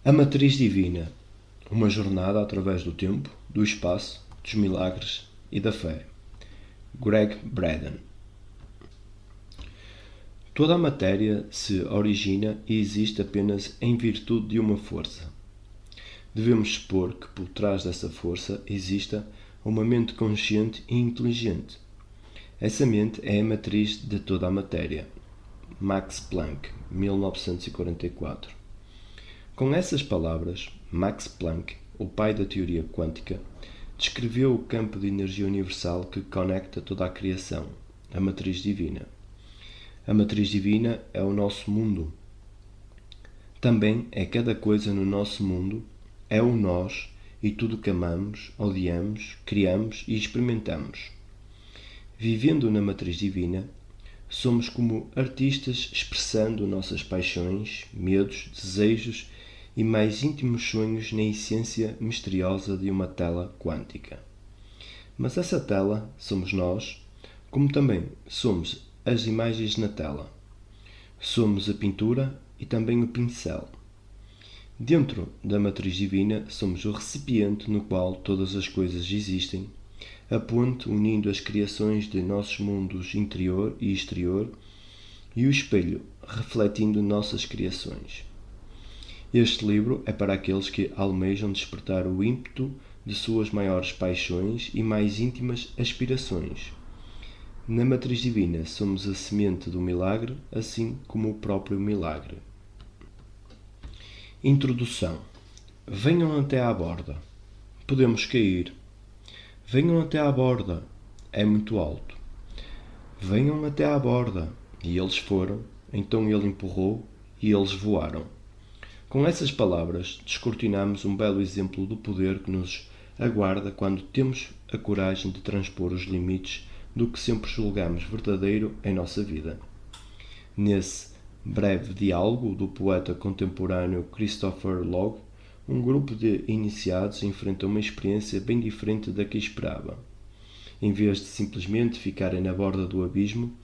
A Matriz Divina, uma jornada através do tempo, do espaço, dos milagres e da fé. Greg Braden. Toda a matéria se origina e existe apenas em virtude de uma força. Devemos supor que por trás dessa força exista uma mente consciente e inteligente. Essa mente é a matriz de toda a matéria. Max Planck, 1944. Com essas palavras, Max Planck, o pai da teoria quântica, descreveu o campo de energia universal que conecta toda a criação, a matriz divina. A matriz divina é o nosso mundo. Também é cada coisa no nosso mundo, é o nós e tudo que amamos, odiamos, criamos e experimentamos. Vivendo na matriz divina, somos como artistas expressando nossas paixões, medos, desejos e mais íntimos sonhos na essência misteriosa de uma tela quântica. Mas essa tela somos nós, como também somos as imagens na tela. Somos a pintura e também o pincel. Dentro da matriz divina, somos o recipiente no qual todas as coisas existem, a ponte unindo as criações de nossos mundos interior e exterior e o espelho refletindo nossas criações. Este livro é para aqueles que almejam despertar o ímpeto de suas maiores paixões e mais íntimas aspirações. Na matriz divina somos a semente do milagre, assim como o próprio milagre. Introdução. Venham até à borda. Podemos cair. Venham até à borda. É muito alto. Venham até à borda. E eles foram. Então ele empurrou e eles voaram. Com essas palavras, descortinamos um belo exemplo do poder que nos aguarda quando temos a coragem de transpor os limites do que sempre julgamos verdadeiro em nossa vida. Nesse breve diálogo do poeta contemporâneo Christopher Logue, um grupo de iniciados enfrenta uma experiência bem diferente da que esperava. Em vez de simplesmente ficarem na borda do abismo,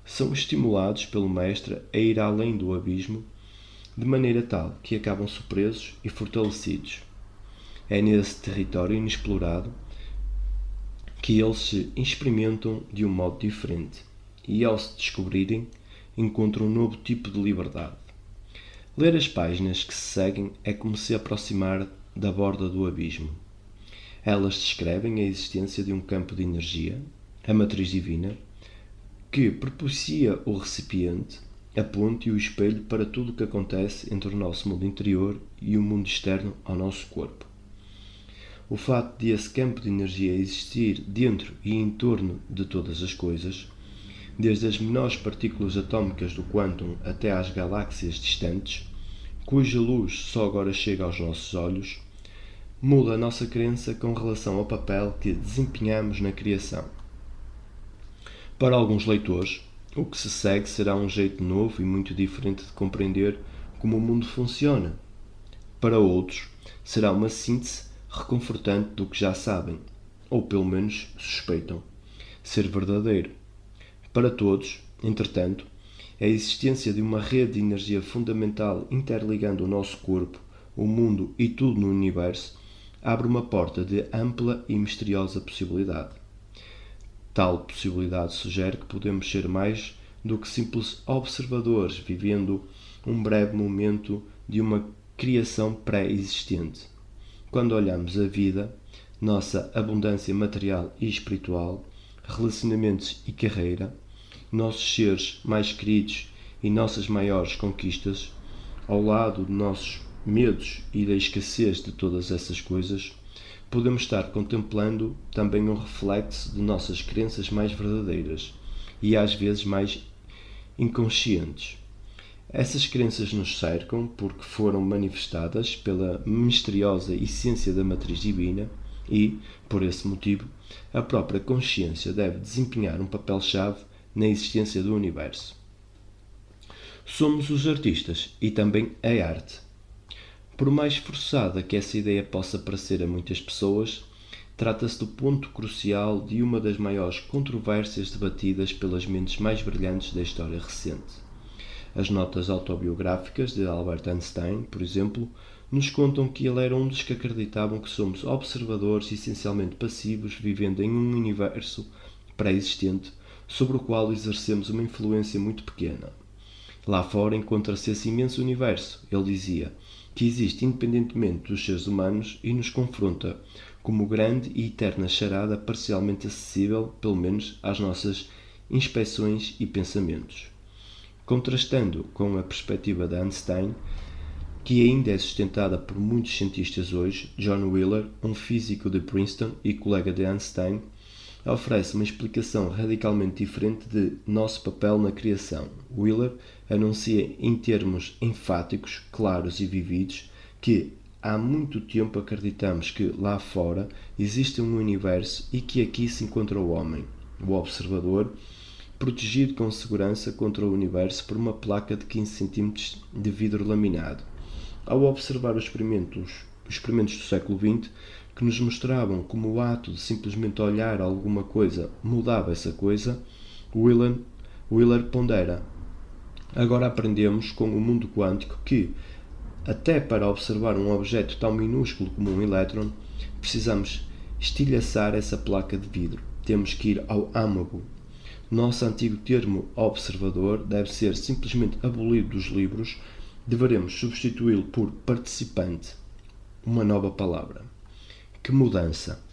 são estimulados pelo mestre a ir além do abismo, de maneira tal que acabam surpresos e fortalecidos. É nesse território inexplorado que eles se experimentam de um modo diferente e, ao se descobrirem, encontram um novo tipo de liberdade. Ler as páginas que se seguem é como se aproximar da borda do abismo. Elas descrevem a existência de um campo de energia, a matriz divina, que propicia o recipiente, a ponte e o espelho para tudo o que acontece entre o nosso mundo interior e o mundo externo ao nosso corpo. O fato de esse campo de energia existir dentro e em torno de todas as coisas, desde as menores partículas atômicas do quântum até às galáxias distantes, cuja luz só agora chega aos nossos olhos, muda a nossa crença com relação ao papel que desempenhamos na criação. Para alguns leitores, o que se segue será um jeito novo e muito diferente de compreender como o mundo funciona. Para outros, será uma síntese reconfortante do que já sabem, ou pelo menos suspeitam, ser verdadeiro. Para todos, entretanto, a existência de uma rede de energia fundamental interligando o nosso corpo, o mundo e tudo no universo abre uma porta de ampla e misteriosa possibilidade. Tal possibilidade sugere que podemos ser mais do que simples observadores vivendo um breve momento de uma criação pré-existente. Quando olhamos a vida, nossa abundância material e espiritual, relacionamentos e carreira, nossos seres mais queridos e nossas maiores conquistas, ao lado de nossos medos e da escassez de todas essas coisas, podemos estar contemplando também um reflexo de nossas crenças mais verdadeiras e às vezes mais inconscientes. Essas crenças nos cercam porque foram manifestadas pela misteriosa essência da matriz divina e, por esse motivo, a própria consciência deve desempenhar um papel-chave na existência do universo. Somos os artistas e também a arte. Por mais forçada que essa ideia possa parecer a muitas pessoas, trata-se do ponto crucial de uma das maiores controvérsias debatidas pelas mentes mais brilhantes da história recente. As notas autobiográficas de Albert Einstein, por exemplo, nos contam que ele era um dos que acreditavam que somos observadores essencialmente passivos vivendo em um universo pré-existente sobre o qual exercemos uma influência muito pequena. Lá fora encontra-se esse imenso universo, ele dizia, que existe independentemente dos seres humanos e nos confronta como grande e eterna charada parcialmente acessível, pelo menos, às nossas inspeções e pensamentos. Contrastando com a perspectiva de Einstein, que ainda é sustentada por muitos cientistas hoje, John Wheeler, um físico de Princeton e colega de Einstein, oferece uma explicação radicalmente diferente de nosso papel na criação. Wheeler anuncia em termos enfáticos, claros e vividos que há muito tempo acreditamos que lá fora existe um universo e que aqui se encontra o homem, o observador, protegido com segurança contra o universo por uma placa de 15 cm de vidro laminado. Ao observar os experimentos do século XX, que nos mostravam como o ato de simplesmente olhar alguma coisa mudava essa coisa, Wheeler pondera. Agora aprendemos com o mundo quântico que, até para observar um objeto tão minúsculo como um elétron, precisamos estilhaçar essa placa de vidro. Temos que ir ao âmago. Nosso antigo termo observador deve ser simplesmente abolido dos livros. Deveremos substituí-lo por participante. Uma nova palavra. Que mudança!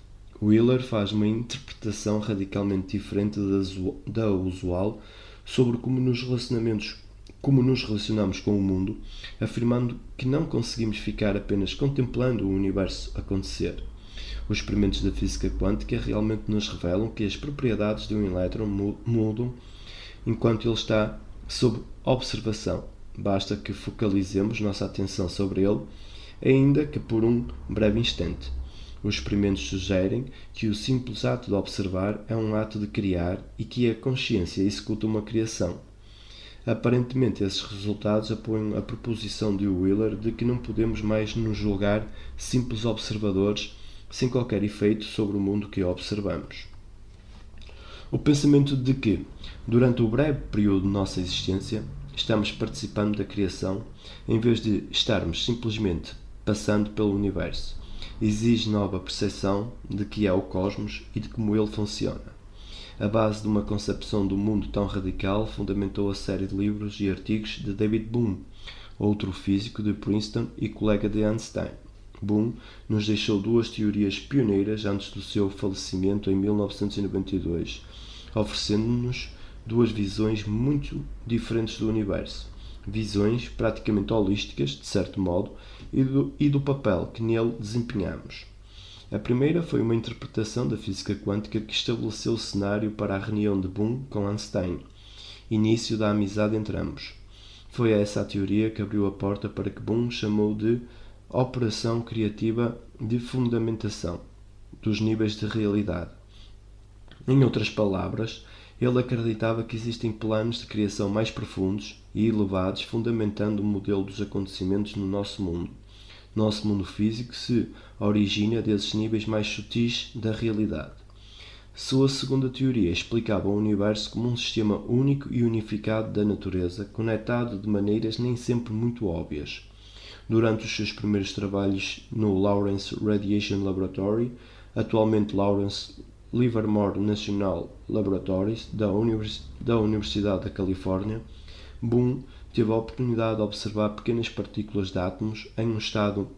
Wheeler faz uma interpretação radicalmente diferente da usual sobre como nos relacionamos com o mundo, afirmando que não conseguimos ficar apenas contemplando o universo acontecer. Os experimentos da física quântica realmente nos revelam que as propriedades de um elétron mudam enquanto ele está sob observação. Basta que focalizemos nossa atenção sobre ele, ainda que por um breve instante. Os experimentos sugerem que o simples ato de observar é um ato de criar e que a consciência executa uma criação. Aparentemente, esses resultados apoiam a proposição de Wheeler de que não podemos mais nos julgar simples observadores sem qualquer efeito sobre o mundo que observamos. O pensamento de que, durante o breve período de nossa existência, estamos participando da criação, em vez de estarmos simplesmente passando pelo universo, exige nova percepção de que é o cosmos e de como ele funciona. A base de uma concepção do mundo tão radical fundamentou a série de livros e artigos de David Bohm, outro físico de Princeton e colega de Einstein. Bohm nos deixou duas teorias pioneiras antes do seu falecimento em 1992, oferecendo-nos duas visões muito diferentes do universo, visões praticamente holísticas, de certo modo, e do papel que nele desempenhamos. A primeira foi uma interpretação da física quântica que estabeleceu o cenário para a reunião de Bohm com Einstein, início da amizade entre ambos. Foi essa a teoria que abriu a porta para que Bohm chamou de operação criativa de fundamentação dos níveis de realidade. Em outras palavras, ele acreditava que existem planos de criação mais profundos e elevados fundamentando o modelo dos acontecimentos no nosso mundo. Nosso mundo físico se origina desses níveis mais sutis da realidade. Sua segunda teoria explicava o universo como um sistema único e unificado da natureza, conectado de maneiras nem sempre muito óbvias. Durante os seus primeiros trabalhos no Lawrence Radiation Laboratory, atualmente Lawrence Livermore National Laboratories, da Universidade da Califórnia, Bohm teve a oportunidade de observar pequenas partículas de átomos em um estado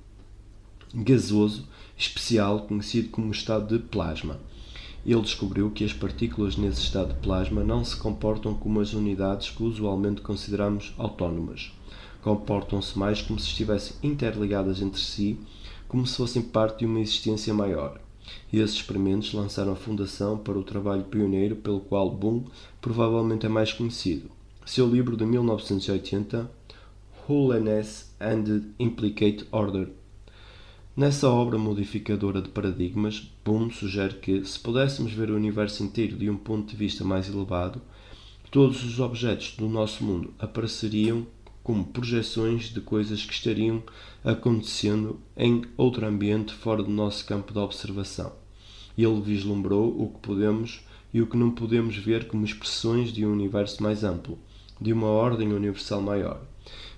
gasoso especial conhecido como estado de plasma. Ele descobriu que as partículas nesse estado de plasma não se comportam como as unidades que usualmente consideramos autónomas. Comportam-se mais como se estivessem interligadas entre si, como se fossem parte de uma existência maior. E esses experimentos lançaram a fundação para o trabalho pioneiro pelo qual Bohm provavelmente é mais conhecido. Seu livro de 1980, Wholeness and the Implicate Order. Nessa obra modificadora de paradigmas, Bohm sugere que, se pudéssemos ver o universo inteiro de um ponto de vista mais elevado, todos os objetos do nosso mundo apareceriam como projeções de coisas que estariam acontecendo em outro ambiente fora do nosso campo de observação. Ele vislumbrou o que podemos e o que não podemos ver como expressões de um universo mais amplo, de uma ordem universal maior.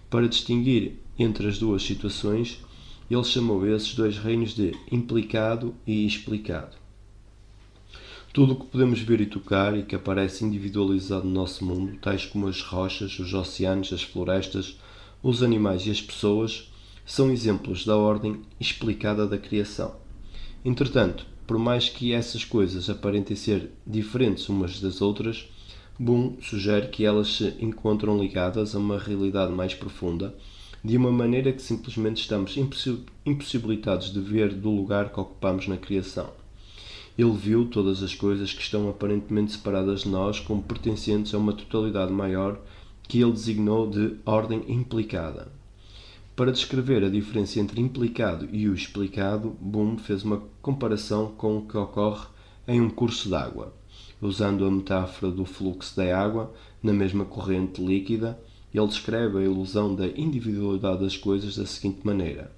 Para distinguir entre as duas situações, ele chamou esses dois reinos de implicado e explicado. Tudo o que podemos ver e tocar e que aparece individualizado no nosso mundo, tais como as rochas, os oceanos, as florestas, os animais e as pessoas, são exemplos da ordem explicada da criação. Entretanto, por mais que essas coisas aparentem ser diferentes umas das outras, Bohm sugere que elas se encontram ligadas a uma realidade mais profunda, de uma maneira que simplesmente estamos impossibilitados de ver do lugar que ocupamos na criação. Ele viu todas as coisas que estão aparentemente separadas de nós como pertencentes a uma totalidade maior que ele designou de ordem implicada. Para descrever a diferença entre implicado e o explicado, Bohm fez uma comparação com o que ocorre em um curso d'água. Usando a metáfora do fluxo da água na mesma corrente líquida, ele descreve a ilusão da individualidade das coisas da seguinte maneira.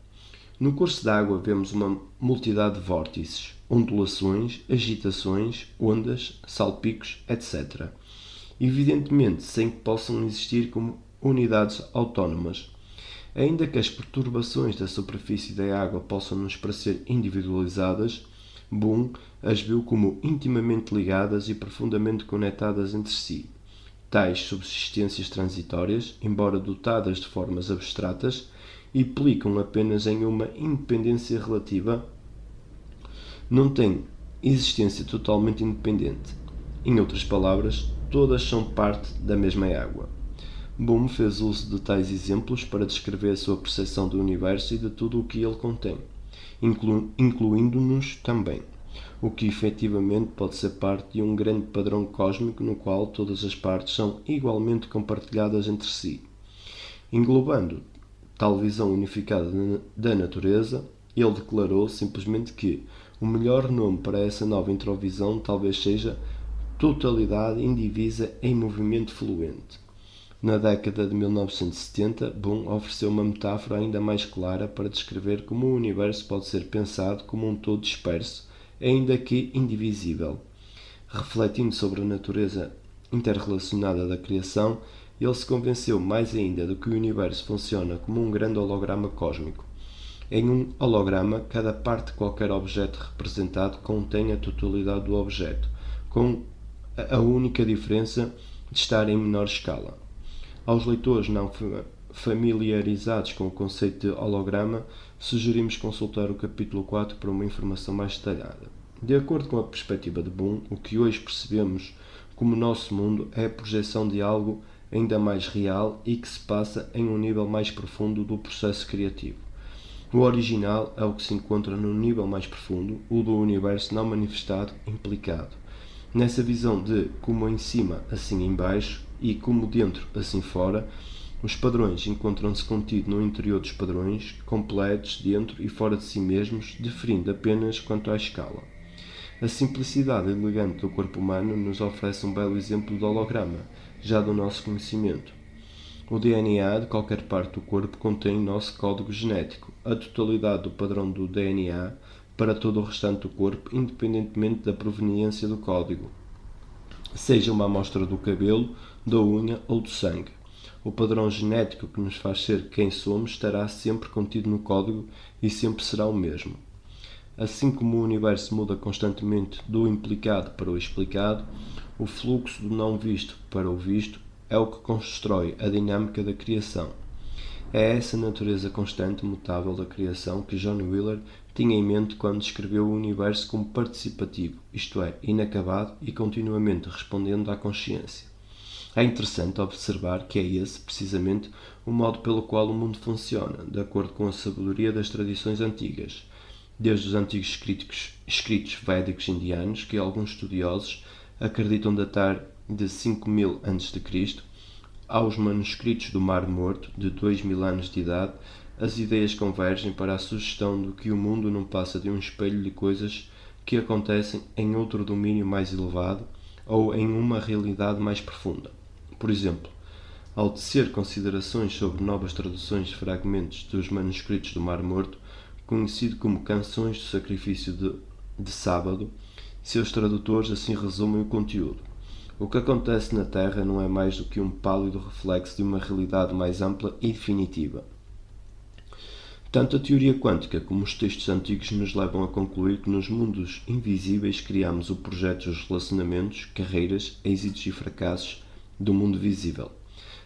No curso d'água vemos uma multidade de vórtices, ondulações, agitações, ondas, salpicos, etc. Evidentemente sem que possam existir como unidades autónomas. Ainda que as perturbações da superfície da água possam nos parecer individualizadas, Bohm as viu como intimamente ligadas e profundamente conectadas entre si. Tais subsistências transitórias, embora dotadas de formas abstratas, implicam apenas em uma independência relativa, não têm existência totalmente independente. Em outras palavras, todas são parte da mesma água. Bohm fez uso de tais exemplos para descrever a sua percepção do universo e de tudo o que ele contém, incluindo-nos também, o que efetivamente pode ser parte de um grande padrão cósmico no qual todas as partes são igualmente compartilhadas entre si. Englobando tal visão unificada da natureza, ele declarou simplesmente que o melhor nome para essa nova introvisão talvez seja totalidade indivisa em movimento fluente. Na década de 1970, Bohm ofereceu uma metáfora ainda mais clara para descrever como o universo pode ser pensado como um todo disperso, ainda que indivisível. Refletindo sobre a natureza interrelacionada da criação, ele se convenceu mais ainda de que o universo funciona como um grande holograma cósmico. Em um holograma, cada parte de qualquer objeto representado contém a totalidade do objeto, com a única diferença de estar em menor escala. Aos leitores não familiarizados com o conceito de holograma, sugerimos consultar o capítulo 4 para uma informação mais detalhada. De acordo com a perspectiva de Bohm, o que hoje percebemos como nosso mundo é a projeção de algo ainda mais real e que se passa em um nível mais profundo do processo criativo. O original é o que se encontra no nível mais profundo, o do universo não manifestado, implicado. Nessa visão de como em cima, assim em baixo, e como dentro, assim fora, os padrões encontram-se contidos no interior dos padrões, completos dentro e fora de si mesmos, diferindo apenas quanto à escala. A simplicidade elegante do corpo humano nos oferece um belo exemplo de holograma, já do nosso conhecimento. O DNA de qualquer parte do corpo contém nosso código genético, a totalidade do padrão do DNA para todo o restante do corpo, independentemente da proveniência do código, seja uma amostra do cabelo, da unha ou do sangue. O padrão genético que nos faz ser quem somos estará sempre contido no código e sempre será o mesmo. Assim como o universo muda constantemente do implicado para o explicado, o fluxo do não visto para o visto é o que constrói a dinâmica da criação. É essa natureza constante e mutável da criação que John Wheeler tinha em mente quando descreveu o universo como participativo, isto é, inacabado e continuamente respondendo à consciência. É interessante observar que é esse, precisamente, o modo pelo qual o mundo funciona, de acordo com a sabedoria das tradições antigas, desde os antigos escritos védicos indianos, que alguns estudiosos acreditam datar de 5000 a.C., aos manuscritos do Mar Morto, de 2000 anos de idade, as ideias convergem para a sugestão de que o mundo não passa de um espelho de coisas que acontecem em outro domínio mais elevado ou em uma realidade mais profunda. Por exemplo, ao tecer considerações sobre novas traduções de fragmentos dos manuscritos do Mar Morto, conhecido como Canções do Sacrifício de Sábado, seus tradutores assim resumem o conteúdo. O que acontece na Terra não é mais do que um pálido reflexo de uma realidade mais ampla e definitiva. Tanto a teoria quântica como os textos antigos nos levam a concluir que nos mundos invisíveis criamos o projeto dos relacionamentos, carreiras, êxitos e fracassos do mundo visível.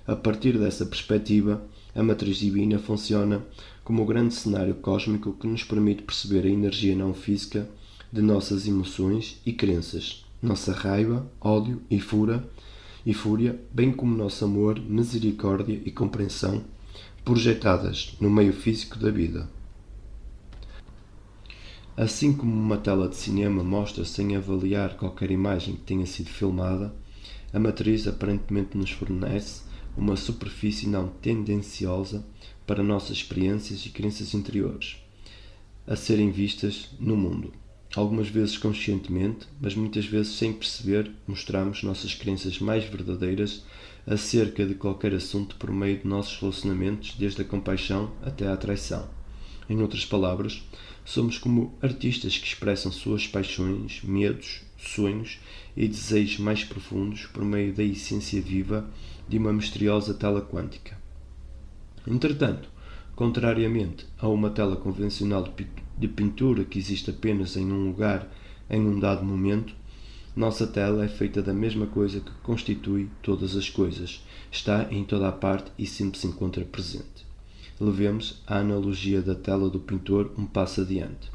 A partir dessa perspectiva, a matriz divina funciona como o grande cenário cósmico que nos permite perceber a energia não física de nossas emoções e crenças, nossa raiva, ódio e fúria, bem como nosso amor, misericórdia e compreensão projetadas no meio físico da vida. Assim como uma tela de cinema mostra sem avaliar qualquer imagem que tenha sido filmada, a matriz aparentemente nos fornece uma superfície não tendenciosa para nossas experiências e crenças interiores a serem vistas no mundo. Algumas vezes conscientemente, mas muitas vezes sem perceber, mostramos nossas crenças mais verdadeiras acerca de qualquer assunto por meio de nossos relacionamentos, desde a compaixão até à traição. Em outras palavras, somos como artistas que expressam suas paixões, medos, sonhos e desejos mais profundos por meio da essência viva de uma misteriosa tela quântica. Entretanto, contrariamente a uma tela convencional de pintura que existe apenas em um lugar em um dado momento, nossa tela é feita da mesma coisa que constitui todas as coisas, está em toda a parte e sempre se encontra presente. Levemos a analogia da tela do pintor um passo adiante.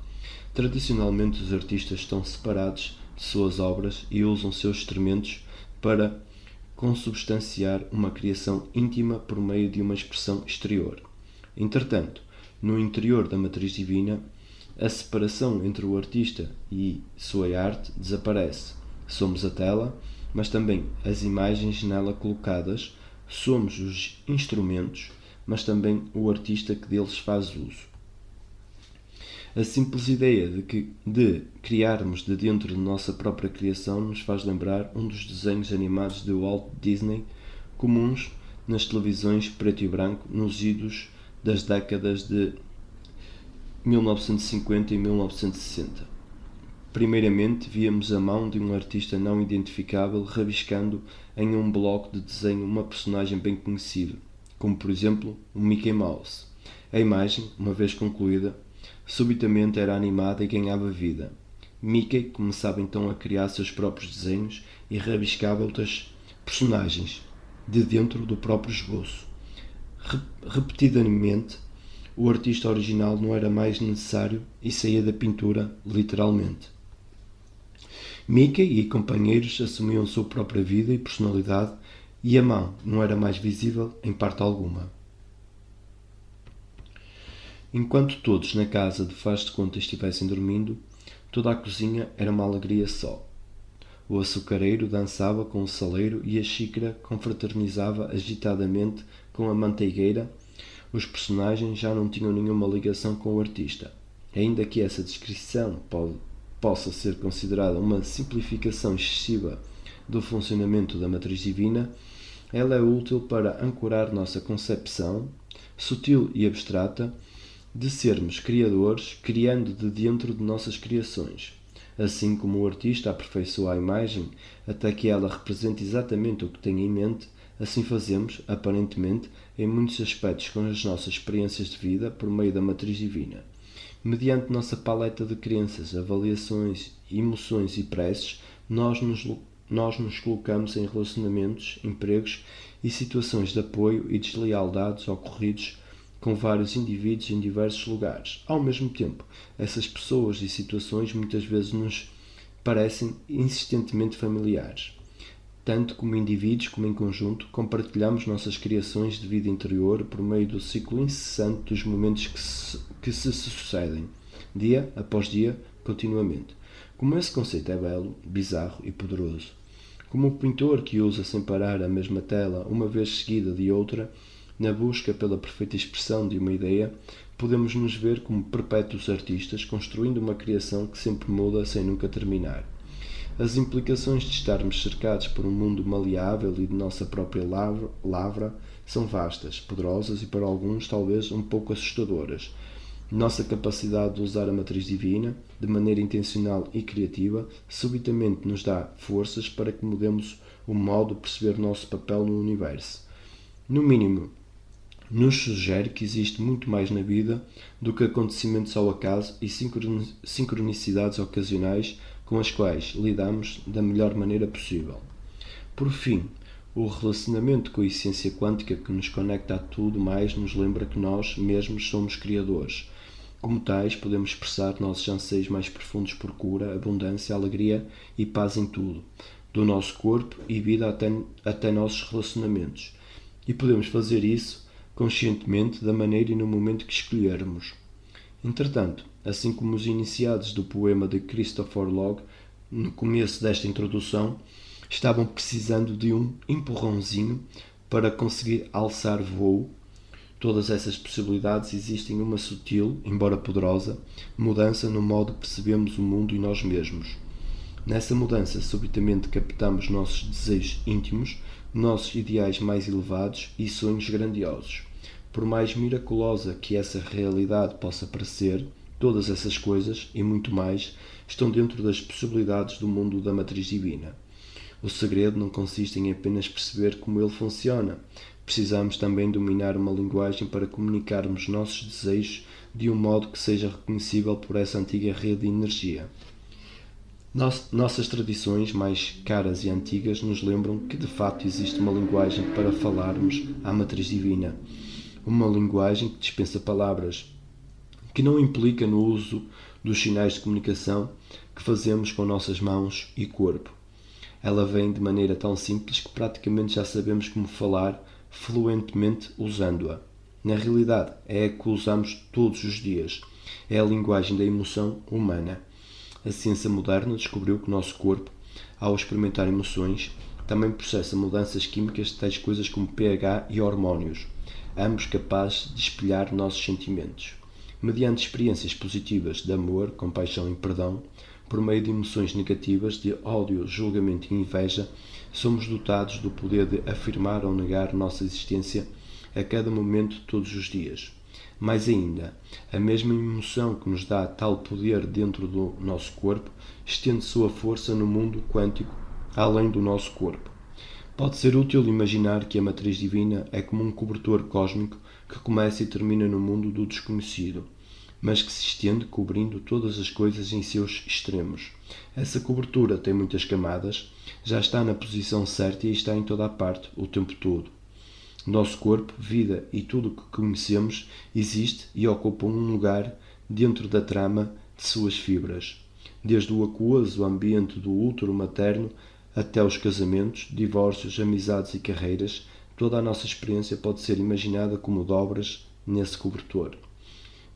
Tradicionalmente, os artistas estão separados de suas obras e usam seus instrumentos para consubstanciar uma criação íntima por meio de uma expressão exterior. Entretanto, no interior da matriz divina, a separação entre o artista e sua arte desaparece. Somos a tela, mas também as imagens nela colocadas, somos os instrumentos, mas também o artista que deles faz uso. A simples ideia de criarmos de dentro de nossa própria criação nos faz lembrar um dos desenhos animados de Walt Disney, comuns nas televisões preto e branco nos idos das décadas de 1950 e 1960. Primeiramente, víamos a mão de um artista não identificável rabiscando em um bloco de desenho uma personagem bem conhecida, como por exemplo o Mickey Mouse. A imagem, uma vez concluída, subitamente era animada e ganhava vida. Mickey começava então a criar seus próprios desenhos e rabiscava outras personagens de dentro do próprio esboço. Repetidamente, o artista original não era mais necessário e saía da pintura, literalmente. Mickey e companheiros assumiam sua própria vida e personalidade e a mão não era mais visível em parte alguma. Enquanto todos na casa de faz de conta estivessem dormindo, toda a cozinha era uma alegria só. O açucareiro dançava com o saleiro e a xícara confraternizava agitadamente com a manteigueira. Os personagens já não tinham nenhuma ligação com o artista. Ainda que essa descrição possa ser considerada uma simplificação excessiva do funcionamento da matriz divina, ela é útil para ancorar nossa concepção, sutil e abstrata, de sermos criadores, criando de dentro de nossas criações. Assim como o artista aperfeiçoa a imagem até que ela represente exatamente o que tem em mente, assim fazemos, aparentemente, em muitos aspectos com as nossas experiências de vida por meio da matriz divina. Mediante nossa paleta de crenças, avaliações, emoções e preces, nós nos colocamos em relacionamentos, empregos e situações de apoio e deslealdades ocorridos com vários indivíduos em diversos lugares. Ao mesmo tempo, essas pessoas e situações muitas vezes nos parecem insistentemente familiares. Tanto como indivíduos como em conjunto, compartilhamos nossas criações de vida interior por meio do ciclo incessante dos momentos que se sucedem, dia após dia, continuamente. Como esse conceito é belo, bizarro e poderoso. Como o pintor que usa sem parar a mesma tela uma vez seguida de outra, na busca pela perfeita expressão de uma ideia, podemos nos ver como perpétuos artistas construindo uma criação que sempre muda sem nunca terminar. As implicações de estarmos cercados por um mundo maleável e de nossa própria lavra são vastas, poderosas e para alguns talvez um pouco assustadoras. Nossa capacidade de usar a matriz divina de maneira intencional e criativa subitamente nos dá forças para que mudemos o modo de perceber o nosso papel no universo. No mínimo, nos sugere que existe muito mais na vida do que acontecimentos ao acaso e sincronicidades ocasionais com as quais lidamos da melhor maneira possível. Por fim, o relacionamento com a essência quântica que nos conecta a tudo mais nos lembra que nós mesmos somos criadores. Como tais, podemos expressar nossos anseios mais profundos por cura, abundância, alegria e paz em tudo, do nosso corpo e vida até nossos relacionamentos. E podemos fazer isso conscientemente da maneira e no momento que escolhermos. Entretanto, assim como os iniciados do poema de Christopher Log, no começo desta introdução, estavam precisando de um empurrãozinho para conseguir alçar voo, todas essas possibilidades existem uma sutil, embora poderosa, mudança no modo que percebemos o mundo e nós mesmos. Nessa mudança, subitamente captamos nossos desejos íntimos, nossos ideais mais elevados e sonhos grandiosos. Por mais miraculosa que essa realidade possa parecer, todas essas coisas, e muito mais, estão dentro das possibilidades do mundo da matriz divina. O segredo não consiste em apenas perceber como ele funciona. Precisamos também dominar uma linguagem para comunicarmos nossos desejos de um modo que seja reconhecível por essa antiga rede de energia. Nossas tradições mais caras e antigas nos lembram que de facto existe uma linguagem para falarmos à matriz divina. Uma linguagem que dispensa palavras, que não implica no uso dos sinais de comunicação que fazemos com nossas mãos e corpo. Ela vem de maneira tão simples que praticamente já sabemos como falar fluentemente usando-a. Na realidade, é a que usamos todos os dias. É a linguagem da emoção humana. A ciência moderna descobriu que o nosso corpo, ao experimentar emoções, também processa mudanças químicas de tais coisas como pH e hormônios, ambos capazes de espelhar nossos sentimentos. Mediante experiências positivas de amor, compaixão e perdão, por meio de emoções negativas de ódio, julgamento e inveja, somos dotados do poder de afirmar ou negar nossa existência a cada momento, todos os dias. Mais ainda, a mesma emoção que nos dá tal poder dentro do nosso corpo estende sua força no mundo quântico, além do nosso corpo. Pode ser útil imaginar que a matriz divina é como um cobertor cósmico que começa e termina no mundo do desconhecido, mas que se estende cobrindo todas as coisas em seus extremos. Essa cobertura tem muitas camadas, já está na posição certa e está em toda a parte, o tempo todo. Nosso corpo, vida e tudo o que conhecemos existe e ocupa um lugar dentro da trama de suas fibras. Desde o aquoso ambiente do útero materno até os casamentos, divórcios, amizades e carreiras, toda a nossa experiência pode ser imaginada como dobras nesse cobertor.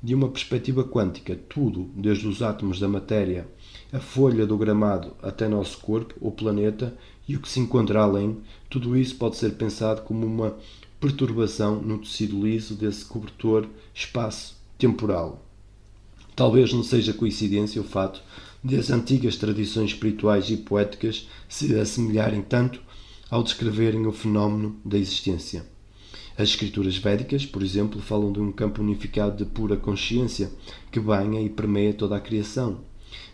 De uma perspectiva quântica, tudo, desde os átomos da matéria, a folha do gramado até nosso corpo, o planeta e o que se encontra além, tudo isso pode ser pensado como uma perturbação no tecido liso desse cobertor espaço-temporal. Talvez não seja coincidência o fato de as antigas tradições espirituais e poéticas se assemelharem tanto ao descreverem o fenómeno da existência. As escrituras védicas, por exemplo, falam de um campo unificado de pura consciência que banha e permeia toda a criação.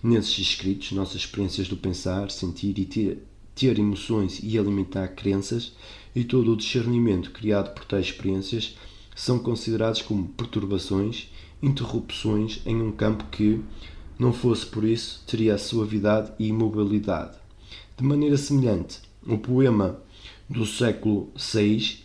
Nesses escritos, nossas experiências do pensar, sentir e ter emoções e alimentar crenças e todo o discernimento criado por tais experiências são considerados como perturbações, interrupções em um campo que, não fosse por isso, teria a suavidade e imobilidade. De maneira semelhante, o poema do século VI,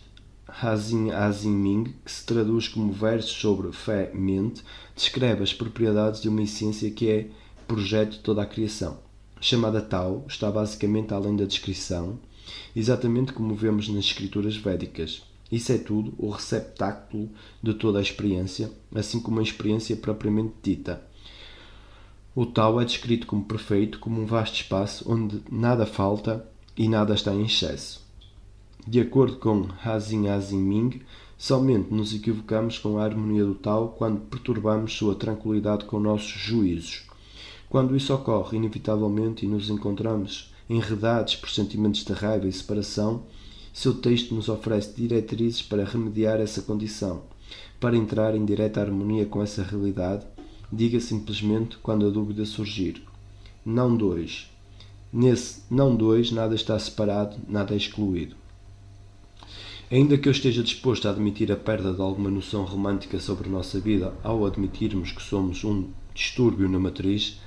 Hazin Hazin Ming, que se traduz como versos sobre fé-mente, descreve as propriedades de uma essência que é projeto de toda a criação. Chamada Tao, está basicamente além da descrição, exatamente como vemos nas escrituras védicas. Isso é tudo, o receptáculo de toda a experiência, assim como a experiência propriamente dita. O Tao é descrito como perfeito, como um vasto espaço onde nada falta e nada está em excesso. De acordo com Hazin Hazin Ming, somente nos equivocamos com a harmonia do Tao quando perturbamos sua tranquilidade com nossos juízos. Quando isso ocorre inevitavelmente e nos encontramos enredados por sentimentos de raiva e separação, seu texto nos oferece diretrizes para remediar essa condição. Para entrar em direta harmonia com essa realidade, diga simplesmente quando a dúvida surgir: não dois. Nesse não dois, nada está separado, nada é excluído. Ainda que eu esteja disposto a admitir a perda de alguma noção romântica sobre a nossa vida ao admitirmos que somos um distúrbio na matriz,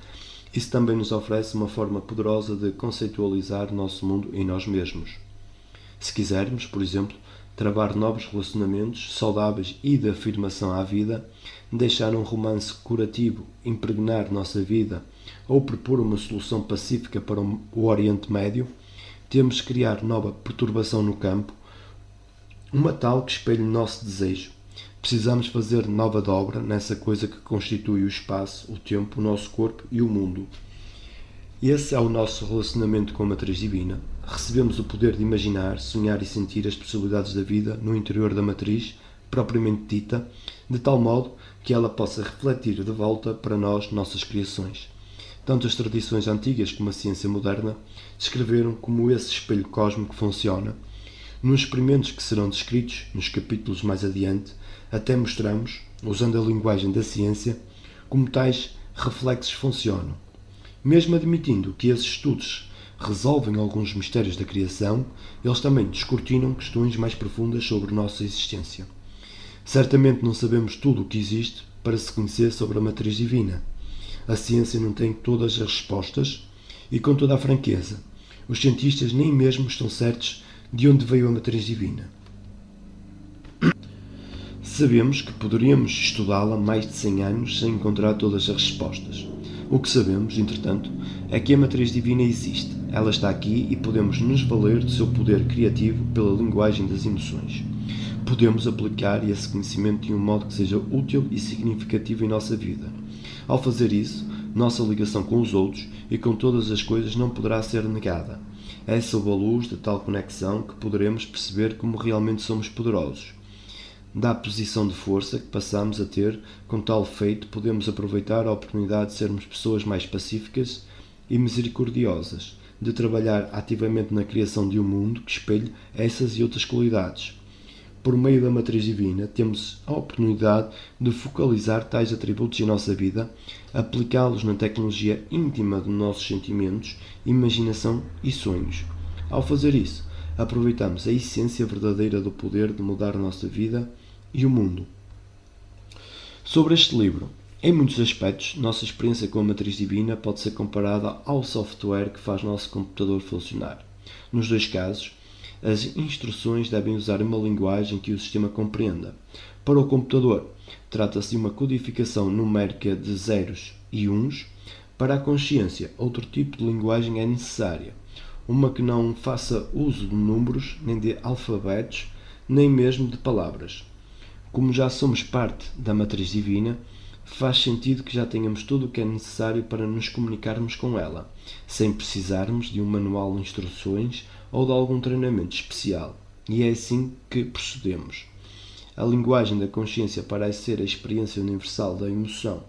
isso também nos oferece uma forma poderosa de conceitualizar o nosso mundo em nós mesmos. Se quisermos, por exemplo, travar novos relacionamentos saudáveis e de afirmação à vida, deixar um romance curativo impregnar nossa vida ou propor uma solução pacífica para o Oriente Médio, temos que criar nova perturbação no campo, uma tal que espelhe o nosso desejo. Precisamos fazer nova dobra nessa coisa que constitui o espaço, o tempo, o nosso corpo e o mundo. Esse é o nosso relacionamento com a Matriz Divina. Recebemos o poder de imaginar, sonhar e sentir as possibilidades da vida no interior da Matriz, propriamente dita, de tal modo que ela possa refletir de volta para nós nossas criações. Tanto as tradições antigas como a ciência moderna descreveram como esse espelho cósmico funciona. Nos experimentos que serão descritos nos capítulos mais adiante, até mostramos, usando a linguagem da ciência, como tais reflexos funcionam. Mesmo admitindo que esses estudos resolvem alguns mistérios da criação, eles também descortinam questões mais profundas sobre nossa existência. Certamente não sabemos tudo o que existe para se conhecer sobre a matriz divina. A ciência não tem todas as respostas e, com toda a franqueza, os cientistas nem mesmo estão certos de onde veio a matriz divina. Sabemos que poderíamos estudá-la mais de 100 anos sem encontrar todas as respostas. O que sabemos, entretanto, é que a matriz divina existe. Ela está aqui e podemos nos valer do seu poder criativo pela linguagem das emoções. Podemos aplicar esse conhecimento de um modo que seja útil e significativo em nossa vida. Ao fazer isso, nossa ligação com os outros e com todas as coisas não poderá ser negada. É sob a luz de tal conexão que poderemos perceber como realmente somos poderosos. Da posição de força que passamos a ter, com tal feito podemos aproveitar a oportunidade de sermos pessoas mais pacíficas e misericordiosas, de trabalhar ativamente na criação de um mundo que espelhe essas e outras qualidades. Por meio da matriz divina, temos a oportunidade de focalizar tais atributos em nossa vida, aplicá-los na tecnologia íntima de nossos sentimentos, imaginação e sonhos. Ao fazer isso, aproveitamos a essência verdadeira do poder de mudar a nossa vida e o mundo. Sobre este livro, em muitos aspectos, nossa experiência com a matriz divina pode ser comparada ao software que faz nosso computador funcionar. Nos dois casos, as instruções devem usar uma linguagem que o sistema compreenda. Para o computador, trata-se de uma codificação numérica de zeros e uns. Para a consciência, outro tipo de linguagem é necessária. Uma que não faça uso de números, nem de alfabetos, nem mesmo de palavras. Como já somos parte da matriz divina, faz sentido que já tenhamos tudo o que é necessário para nos comunicarmos com ela, sem precisarmos de um manual de instruções ou de algum treinamento especial. E é assim que procedemos. A linguagem da consciência parece ser a experiência universal da emoção.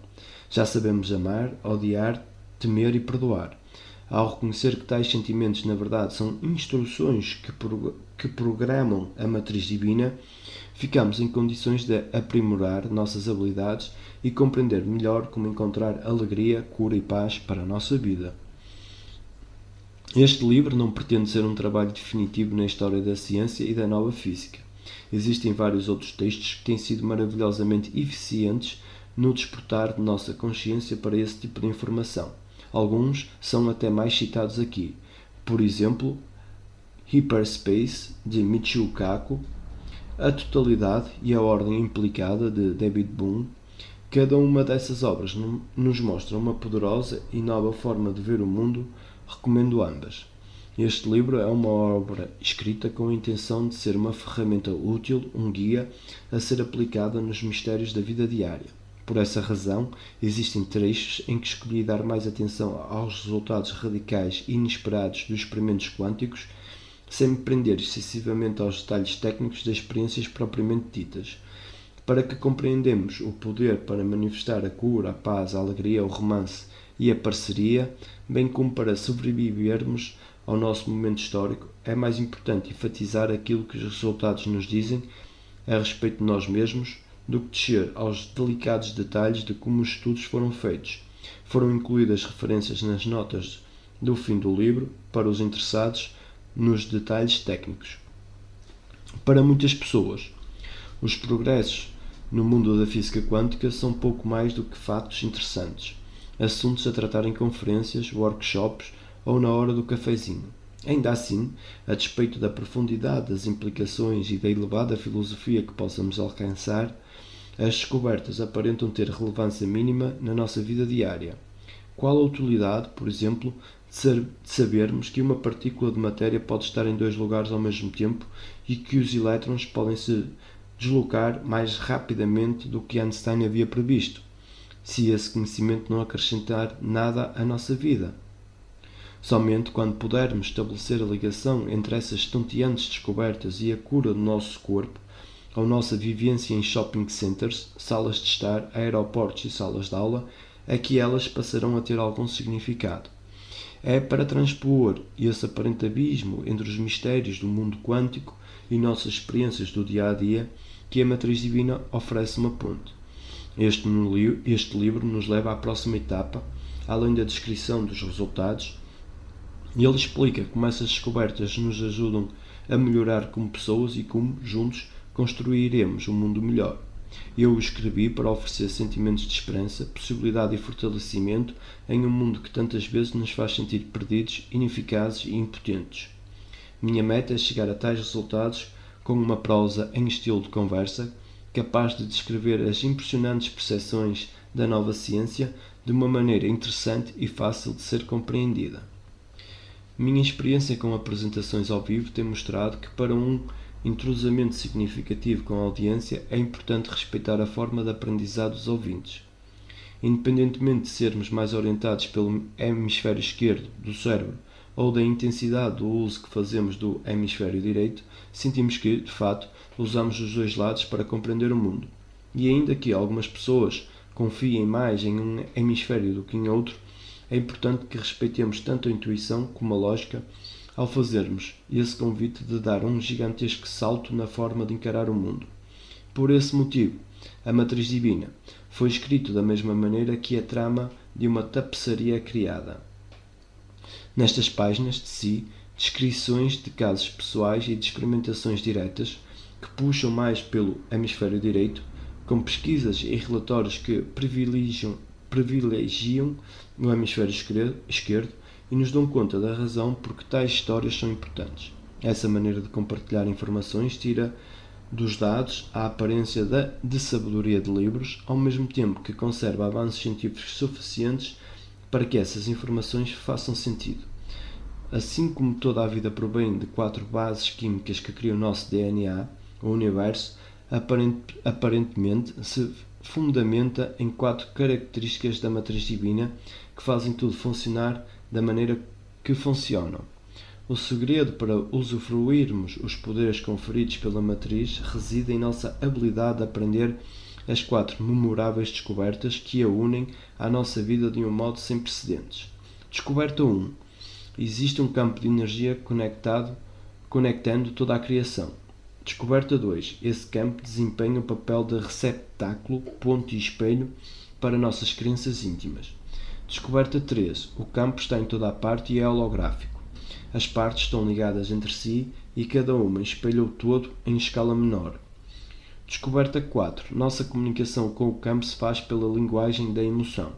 Já sabemos amar, odiar, temer e perdoar. Ao reconhecer que tais sentimentos, na verdade, são instruções que programam a matriz divina, ficamos em condições de aprimorar nossas habilidades e compreender melhor como encontrar alegria, cura e paz para a nossa vida. Este livro não pretende ser um trabalho definitivo na história da ciência e da nova física. Existem vários outros textos que têm sido maravilhosamente eficientes no despertar de nossa consciência para esse tipo de informação. Alguns são até mais citados aqui. Por exemplo, Hyperspace, de Michio Kaku, A Totalidade e a Ordem Implicada, de David Bohm. Cada uma dessas obras nos mostra uma poderosa e nova forma de ver o mundo. Recomendo ambas. Este livro é uma obra escrita com a intenção de ser uma ferramenta útil, um guia, a ser aplicada nos mistérios da vida diária. Por essa razão, existem trechos em que escolhi dar mais atenção aos resultados radicais e inesperados dos experimentos quânticos, sem me prender excessivamente aos detalhes técnicos das experiências propriamente ditas. Para que compreendamos o poder para manifestar a cura, a paz, a alegria, o romance e a parceria, bem como para sobrevivermos ao nosso momento histórico, é mais importante enfatizar aquilo que os resultados nos dizem a respeito de nós mesmos do que descer aos delicados detalhes de como os estudos foram feitos. Foram incluídas referências nas notas do fim do livro para os interessados nos detalhes técnicos. Para muitas pessoas, os progressos no mundo da física quântica são pouco mais do que fatos interessantes, assuntos a tratar em conferências, workshops ou na hora do cafezinho. Ainda assim, a despeito da profundidade das implicações e da elevada filosofia que possamos alcançar, as descobertas aparentam ter relevância mínima na nossa vida diária. Qual a utilidade, por exemplo, de sabermos que uma partícula de matéria pode estar em dois lugares ao mesmo tempo e que os elétrons podem se deslocar mais rapidamente do que Einstein havia previsto, se esse conhecimento não acrescentar nada à nossa vida? Somente quando pudermos estabelecer a ligação entre essas estonteantes descobertas e a cura do nosso corpo, ou nossa vivência em shopping centers, salas de estar, aeroportos e salas de aula, é que elas passarão a ter algum significado. É para transpor esse aparente abismo entre os mistérios do mundo quântico e nossas experiências do dia a dia que a Matriz Divina oferece uma ponte. Este livro nos leva à próxima etapa, além da descrição dos resultados, e ele explica como essas descobertas nos ajudam a melhorar como pessoas e como, juntos, construiremos um mundo melhor. Eu o escrevi para oferecer sentimentos de esperança, possibilidade e fortalecimento em um mundo que tantas vezes nos faz sentir perdidos, ineficazes e impotentes. Minha meta é chegar a tais resultados com uma prosa em estilo de conversa, capaz de descrever as impressionantes percepções da nova ciência de uma maneira interessante e fácil de ser compreendida. Minha experiência com apresentações ao vivo tem mostrado que para um entrosamento significativo com a audiência é importante respeitar a forma de aprendizado dos ouvintes. Independentemente de sermos mais orientados pelo hemisfério esquerdo do cérebro ou da intensidade do uso que fazemos do hemisfério direito, sentimos que, de fato, usamos os dois lados para compreender o mundo. E ainda que algumas pessoas confiem mais em um hemisfério do que em outro, é importante que respeitemos tanto a intuição como a lógica ao fazermos esse convite de dar um gigantesco salto na forma de encarar o mundo. Por esse motivo, a Matriz Divina foi escrito da mesma maneira que a trama de uma tapeçaria criada. Nestas páginas de si, descrições de casos pessoais e de experimentações diretas que puxam mais pelo hemisfério direito, com pesquisas e relatórios que privilegiam o hemisfério esquerdo e nos dão conta da razão por que tais histórias são importantes. Essa maneira de compartilhar informações tira dos dados a aparência de sabedoria de livros, ao mesmo tempo que conserva avanços científicos suficientes para que essas informações façam sentido. Assim como toda a vida provém de 4 bases químicas que criam o nosso DNA, o universo aparentemente se fundamenta em 4 características da Matriz Divina que fazem tudo funcionar da maneira que funcionam. O segredo para usufruirmos os poderes conferidos pela Matriz reside em nossa habilidade de aprender as 4 memoráveis descobertas que a unem à nossa vida de um modo sem precedentes. Descoberta 1. Existe um campo de energia conectando toda a criação. Descoberta 2. Esse campo desempenha o papel de receptáculo, ponto e espelho para nossas crenças íntimas. Descoberta 3. O campo está em toda a parte e é holográfico. As partes estão ligadas entre si e cada uma espelha o todo em escala menor. Descoberta 4. Nossa comunicação com o campo se faz pela linguagem da emoção.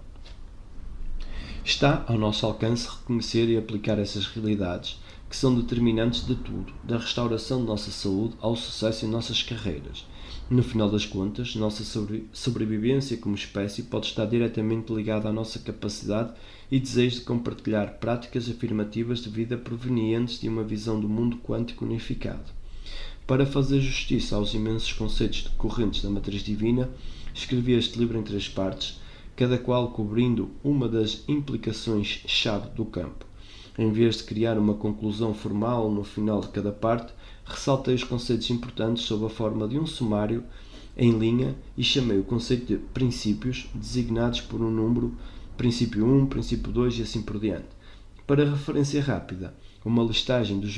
Está ao nosso alcance reconhecer e aplicar essas realidades que são determinantes de tudo, da restauração de nossa saúde ao sucesso em nossas carreiras. No final das contas, nossa sobrevivência como espécie pode estar diretamente ligada à nossa capacidade e desejo de compartilhar práticas afirmativas de vida provenientes de uma visão do mundo quântico unificado. Para fazer justiça aos imensos conceitos decorrentes da Matriz Divina, escrevi este livro em 3 partes, cada qual cobrindo uma das implicações-chave do campo. Em vez de criar uma conclusão formal no final de cada parte, ressaltei os conceitos importantes sob a forma de um sumário em linha e chamei o conceito de princípios, designados por um número, princípio 1, princípio 2 e assim por diante. Para referência rápida, uma listagem dos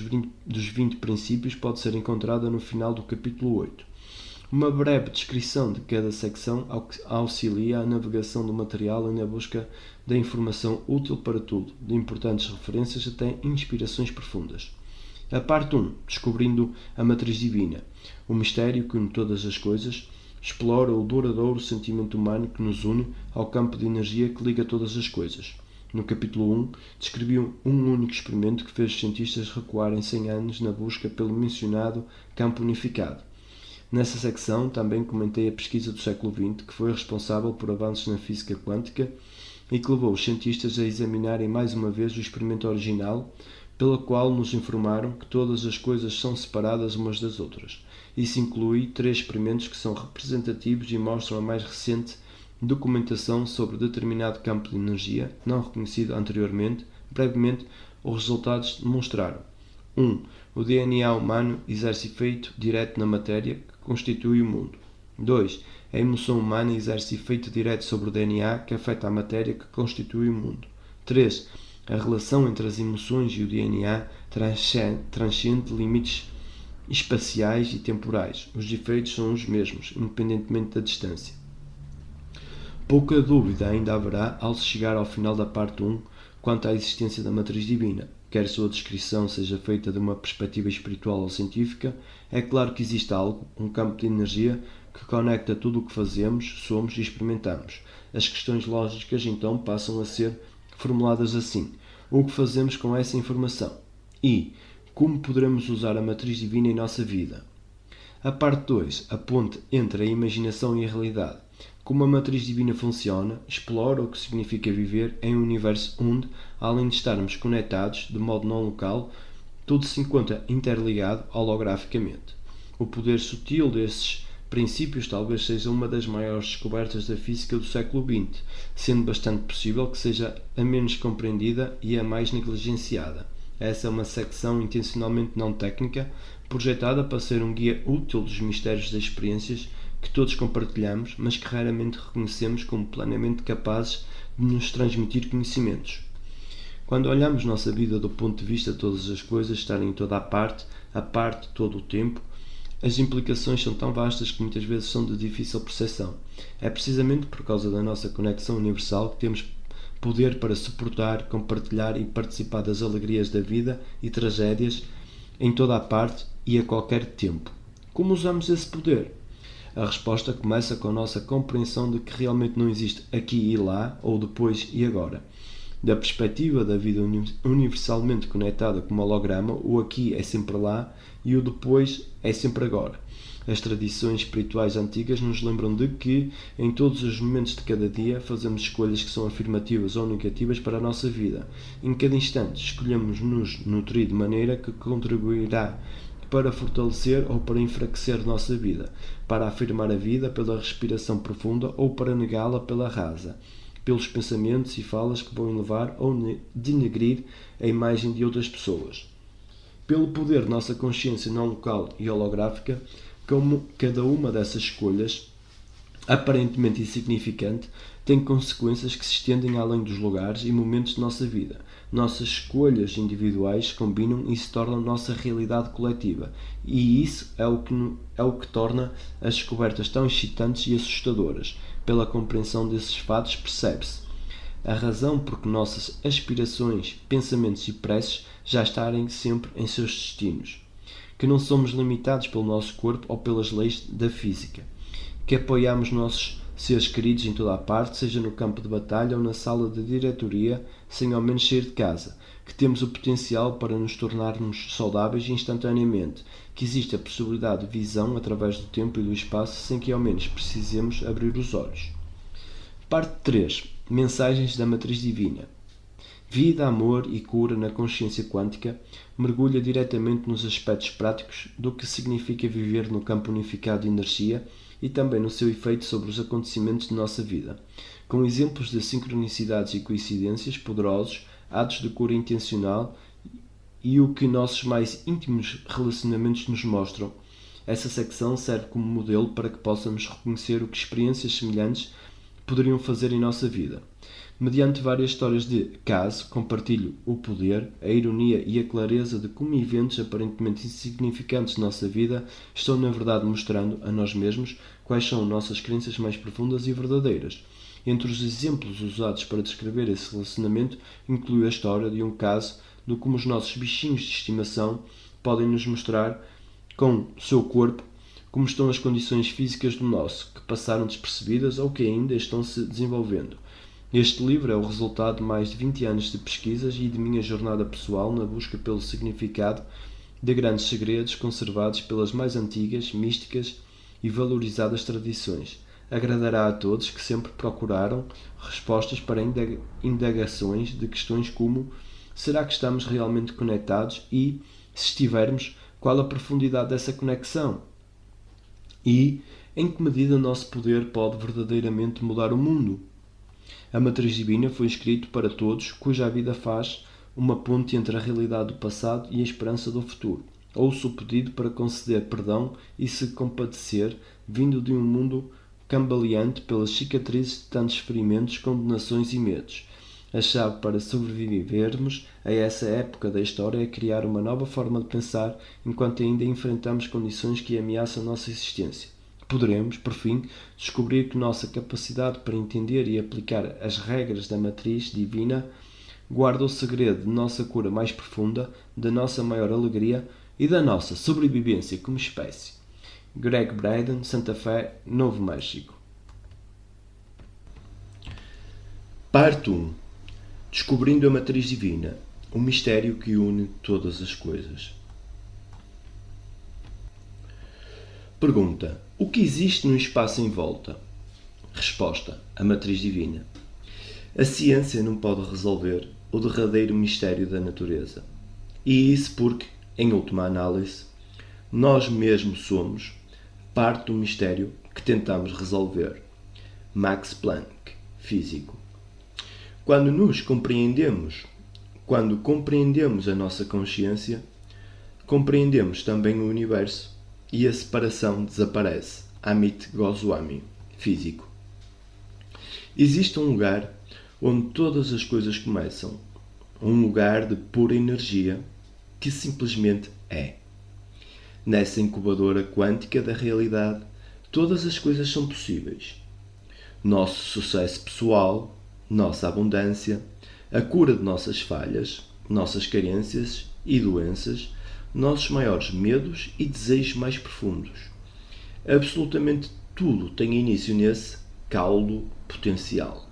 20 princípios pode ser encontrada no final do capítulo 8. Uma breve descrição de cada secção auxilia a navegação do material e na busca da informação útil para tudo, de importantes referências até inspirações profundas. A parte 1, Descobrindo a Matriz Divina, o mistério que une todas as coisas, explora o duradouro sentimento humano que nos une ao campo de energia que liga todas as coisas. No capítulo 1, descrevi um único experimento que fez os cientistas recuarem 100 anos na busca pelo mencionado campo unificado. Nessa secção, também comentei a pesquisa do século XX, que foi responsável por avanços na física quântica e que levou os cientistas a examinarem mais uma vez o experimento original, pela qual nos informaram que todas as coisas são separadas umas das outras. Isso inclui 3 experimentos que são representativos e mostram a mais recente documentação sobre determinado campo de energia, não reconhecido anteriormente. Brevemente, os resultados demonstraram: 1. O DNA humano exerce efeito direto na matéria que constitui o mundo. 2. A emoção humana exerce efeito direto sobre o DNA que afeta a matéria que constitui o mundo. 3. A relação entre as emoções e o DNA transcende limites espaciais e temporais. Os efeitos são os mesmos, independentemente da distância. Pouca dúvida ainda haverá ao se chegar ao final da parte 1 quanto à existência da matriz divina. Quer sua descrição seja feita de uma perspectiva espiritual ou científica, é claro que existe algo, um campo de energia, que conecta tudo o que fazemos, somos e experimentamos. As questões lógicas então passam a ser formuladas assim: o que fazemos com essa informação? E como poderemos usar a matriz divina em nossa vida? A parte 2, a ponte entre a imaginação e a realidade. Como a matriz divina funciona, explora o que significa viver em um universo onde, além de estarmos conectados de modo não local, tudo se encontra interligado holograficamente. O poder sutil desses princípios talvez seja uma das maiores descobertas da física do século XX, sendo bastante possível que seja a menos compreendida e a mais negligenciada. Essa é uma secção intencionalmente não técnica, projetada para ser um guia útil dos mistérios das experiências que todos compartilhamos, mas que raramente reconhecemos como plenamente capazes de nos transmitir conhecimentos. Quando olhamos nossa vida do ponto de vista de todas as coisas estarem em toda a parte todo o tempo, as implicações são tão vastas que muitas vezes são de difícil percepção. É precisamente por causa da nossa conexão universal que temos poder para suportar, compartilhar e participar das alegrias da vida e tragédias em toda a parte e a qualquer tempo. Como usamos esse poder? A resposta começa com a nossa compreensão de que realmente não existe aqui e lá, ou depois e agora. Da perspectiva da vida universalmente conectada como holograma, o aqui é sempre lá e o depois é sempre agora. As tradições espirituais antigas nos lembram de que, em todos os momentos de cada dia, fazemos escolhas que são afirmativas ou negativas para a nossa vida. Em cada instante, escolhemos nos nutrir de maneira que contribuirá para fortalecer ou para enfraquecer nossa vida, para afirmar a vida pela respiração profunda ou para negá-la pela rasa, pelos pensamentos e falas que vão elevar ou denegrir a imagem de outras pessoas. Pelo poder de nossa consciência não local e holográfica, como cada uma dessas escolhas, aparentemente insignificante, tem consequências que se estendem além dos lugares e momentos de nossa vida. Nossas escolhas individuais se combinam e se tornam nossa realidade coletiva, e isso é o que torna as descobertas tão excitantes e assustadoras. Pela compreensão desses fatos percebe-se a razão por que nossas aspirações, pensamentos e preces já estarem sempre em seus destinos, que não somos limitados pelo nosso corpo ou pelas leis da física, que apoiamos nossos seres queridos em toda a parte, seja no campo de batalha ou na sala de diretoria, sem ao menos sair de casa, que temos o potencial para nos tornarmos saudáveis instantaneamente, que existe a possibilidade de visão através do tempo e do espaço sem que ao menos precisemos abrir os olhos. Parte 3. Mensagens da Matriz Divina. Vida, amor e cura na consciência quântica mergulha diretamente nos aspectos práticos do que significa viver no campo unificado de energia e também no seu efeito sobre os acontecimentos de nossa vida, com exemplos de sincronicidades e coincidências poderosos, atos de cura intencional e o que nossos mais íntimos relacionamentos nos mostram. Essa secção serve como modelo para que possamos reconhecer o que experiências semelhantes poderiam fazer em nossa vida. Mediante várias histórias de caso, compartilho o poder, a ironia e a clareza de como eventos aparentemente insignificantes na nossa vida estão na verdade mostrando a nós mesmos quais são nossas crenças mais profundas e verdadeiras. Entre os exemplos usados para descrever esse relacionamento, inclui a história de um caso de como os nossos bichinhos de estimação podem nos mostrar com o seu corpo como estão as condições físicas do nosso, que passaram despercebidas ou que ainda estão se desenvolvendo. Este livro é o resultado de mais de 20 anos de pesquisas e de minha jornada pessoal na busca pelo significado de grandes segredos conservados pelas mais antigas, místicas e valorizadas tradições. Agradará a todos que sempre procuraram respostas para indagações de questões como: será que estamos realmente conectados? E, se estivermos, qual a profundidade dessa conexão? E, em que medida o nosso poder pode verdadeiramente mudar o mundo? A Matriz Divina foi escrito para todos, cuja vida faz uma ponte entre a realidade do passado e a esperança do futuro. Ouço o pedido para conceder perdão e se compadecer, vindo de um mundo cambaleante pelas cicatrizes de tantos ferimentos, condenações e medos. A chave para sobrevivermos a essa época da história é criar uma nova forma de pensar enquanto ainda enfrentamos condições que ameaçam a nossa existência. Poderemos, por fim, descobrir que nossa capacidade para entender e aplicar as regras da matriz divina guarda o segredo de nossa cura mais profunda, da nossa maior alegria e da nossa sobrevivência como espécie. Greg Braden, Santa Fé, Novo México. Parte 1. Descobrindo a Matriz Divina, o mistério que une todas as coisas. Pergunta: o que existe no espaço em volta? Resposta: a Matriz Divina. A ciência não pode resolver o derradeiro mistério da natureza. E isso porque, em última análise, nós mesmos somos parte do mistério que tentamos resolver. Max Planck, físico. Quando compreendemos a nossa consciência, compreendemos também o universo e a separação desaparece. Amit Goswami, físico. Existe um lugar onde todas as coisas começam, um lugar de pura energia que simplesmente é. Nessa incubadora quântica da realidade, todas as coisas são possíveis. Nosso sucesso pessoal, nossa abundância, a cura de nossas falhas, nossas carências e doenças, nossos maiores medos e desejos mais profundos. Absolutamente tudo tem início nesse caldo potencial.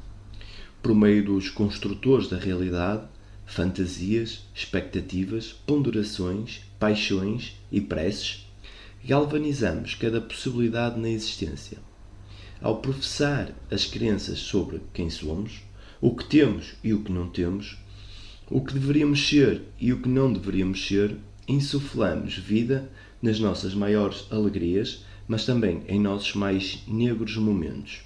Por meio dos construtores da realidade, fantasias, expectativas, ponderações, paixões e preces, galvanizamos cada possibilidade na existência. Ao professar as crenças sobre quem somos, o que temos e o que não temos, o que deveríamos ser e o que não deveríamos ser, insuflamos vida nas nossas maiores alegrias, mas também em nossos mais negros momentos.